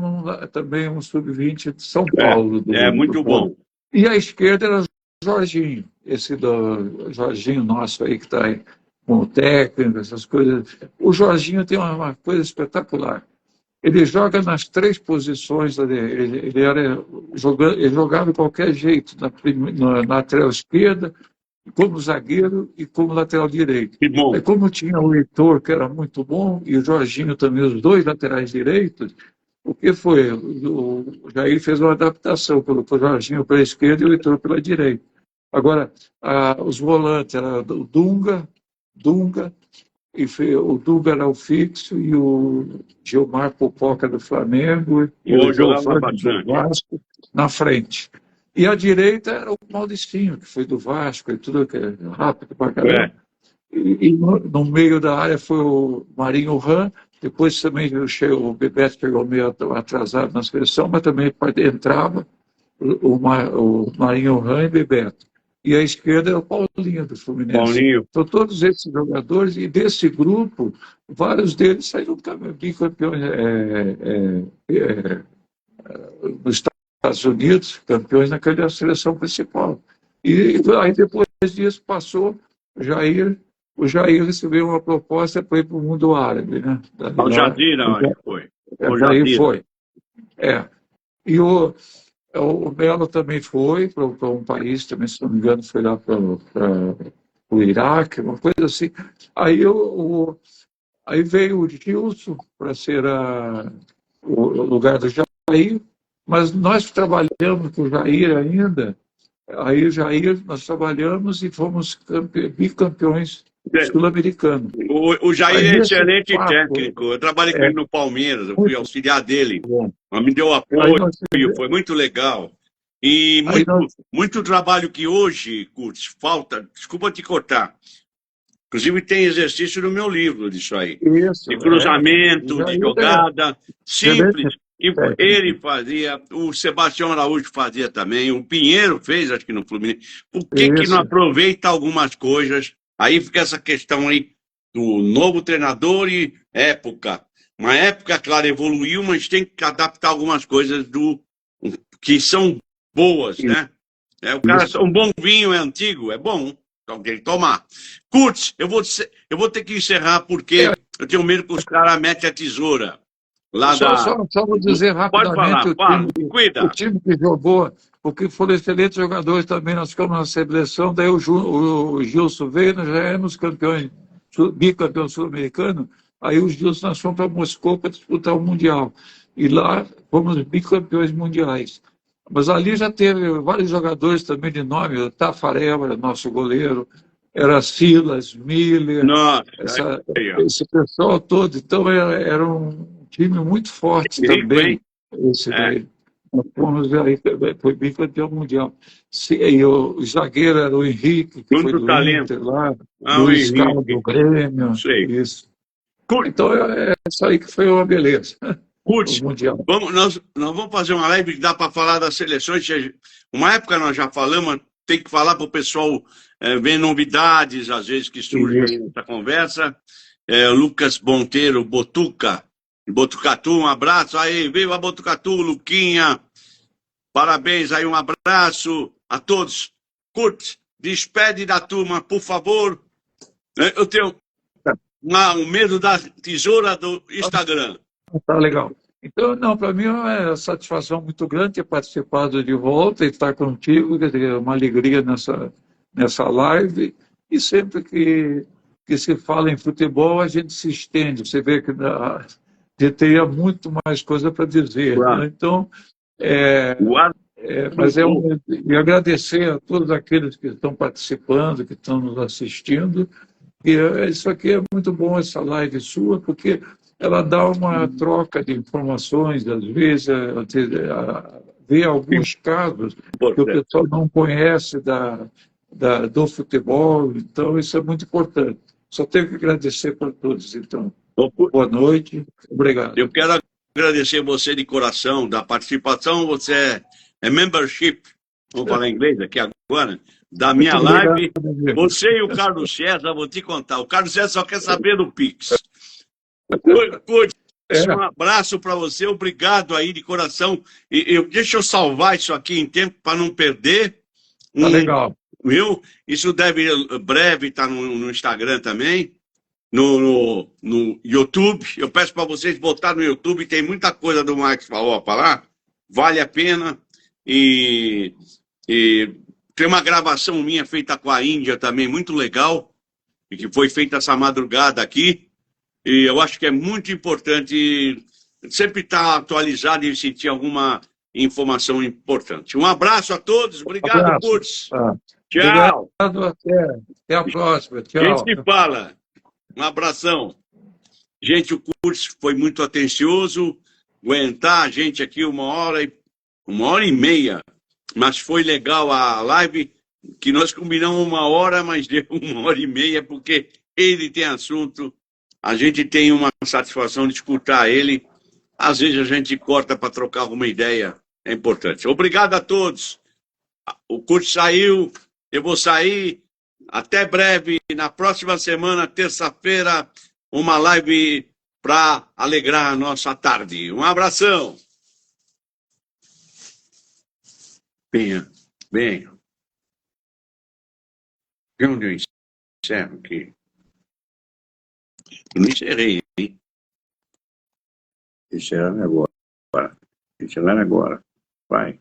também um sub-20 de São Paulo. Muito bom. E à esquerda era o Jorginho, esse do Jorginho nosso aí que está aí com o técnico, essas coisas. O Jorginho tem uma coisa espetacular. Ele joga nas três posições, ele jogava de qualquer jeito, na lateral esquerda, como zagueiro e como lateral direito. Que bom. Aí, como tinha o Heitor, que era muito bom, e o Jorginho também, os dois laterais direitos, o que foi? O Jair fez uma adaptação, colocou o Jorginho pela esquerda e o Heitor pela direita. Agora, os volantes eram o Dunga, o Dunga era o fixo, e o Gilmar Popoca do Flamengo, e o Giovanni do Vasco na frente. E à direita era o Maurício, que foi do Vasco, e tudo que é rápido para caramba. E no meio da área foi o Marinho Ram, depois também o Bebeto pegou meio atrasado na seleção, mas também entrava o Marinho Ram e Bebeto. E à esquerda era o Paulinho do Fluminense. Paulinho. Então todos esses jogadores, e desse grupo, vários deles saíram bicampeões nos Estados Unidos, campeões naquela seleção principal. E aí depois disso passou o Jair recebeu uma proposta para ir para o mundo árabe, né? O Jadira, acho que foi. Daí foi. E o Melo também foi para um país, também, se não me engano, foi lá para o Iraque, uma coisa assim. Aí veio o Gilson para ser o lugar do Jair, mas nós trabalhamos com o Jair ainda. Aí nós trabalhamos e fomos bicampeões sul-americanos. O Jair é excelente técnico. Eu trabalhei com ele no Palmeiras, eu fui auxiliar dele. Me deu apoio, foi muito legal. E muito trabalho que hoje, Curtis, falta, desculpa te cortar. Inclusive tem exercício no meu livro disso aí. De cruzamento, de jogada, simples. Ele fazia, o Sebastião Araújo fazia também, o Pinheiro fez, acho que no Fluminense. Por que não aproveita algumas coisas? Aí fica essa questão aí do novo treinador e época. Uma época, claro, evoluiu, mas tem que adaptar algumas coisas que são boas, né? Um bom vinho é antigo, é bom, então tem que tomar. Curtis, eu vou ter que encerrar porque eu tenho medo que os caras metem a tesoura. Só vou dizer rapidamente, o time que jogou porque foram excelentes jogadores também. Nós ficamos na seleção, daí o Gilson veio, nós já éramos campeões, bicampeão sul-americano, aí o Gilson nós fomos para Moscou para disputar o Mundial. E lá fomos bicampeões mundiais. Mas ali já teve vários jogadores também de nome, o Tafarel era nosso goleiro, era Silas, Miller, Nossa, esse pessoal todo. Então era um time muito forte também. Esse daí. Nós fomos aí, foi bicampeão mundial. E o zagueiro era o Henrique, que foi do Inter lá, Luiz Carlos do Grêmio. Isso. Então essa aí que foi uma beleza. Curte, nós vamos fazer uma live que dá para falar das seleções. Uma época nós já falamos, tem que falar para o pessoal ver novidades, às vezes, que surgem nessa conversa. Lucas Monteiro, Botucatu, um abraço. Aí, viva Botucatu, Luquinha. Parabéns aí, um abraço a todos. Curte, despede da turma, por favor. Eu tenho o medo da tesoura do Instagram. Tá legal. Então, não, para mim é uma satisfação muito grande ter participado de volta e estar contigo, quer dizer, uma alegria nessa live. E sempre que se fala em futebol, a gente se estende. Você vê que teria muito mais coisa para dizer. Claro. Né? Então, mas e agradecer a todos aqueles que estão participando, que estão nos assistindo. E isso aqui é muito bom, essa live sua, porque ela dá uma troca de informações, às vezes, vê alguns casos que o pessoal não conhece do futebol, então isso é muito importante. Só tenho que agradecer para todos, então. Boa noite, obrigado. Eu quero agradecer você de coração, da participação, você é membership, vamos falar em inglês aqui agora, da minha live. Você e o Carlos César, vou te contar, o Carlos César só quer saber do Pix. Um abraço para você, obrigado aí de coração. Deixa eu salvar isso aqui em tempo para não perder. Tá legal. Viu? Isso deve breve estar no Instagram também, no YouTube. Eu peço para vocês botar no YouTube, tem muita coisa do Marcos Falopa lá, vale a pena. E tem uma gravação minha feita com a Índia também, muito legal, e que foi feita essa madrugada aqui. E eu acho que é muito importante sempre estar atualizado e sentir alguma informação importante. Um abraço a todos. Obrigado, Curtis. Tchau. Obrigado, até a próxima. Tchau. A gente se fala. Um abração. Gente, o Curtis foi muito atencioso. Aguentar a gente aqui 1h30. Mas foi legal a live, que nós combinamos 1 hora, mas deu 1h30, porque ele tem assunto. A gente tem uma satisfação de escutar ele. Às vezes a gente corta para trocar alguma ideia. É importante. Obrigado a todos. O curso saiu, eu vou sair. Até breve. Na próxima semana, terça-feira, uma live para alegrar a nossa tarde. Um abração. Venha. De onde eu encerro aqui? Eu não encerrei, hein? Encerrando agora. Vai.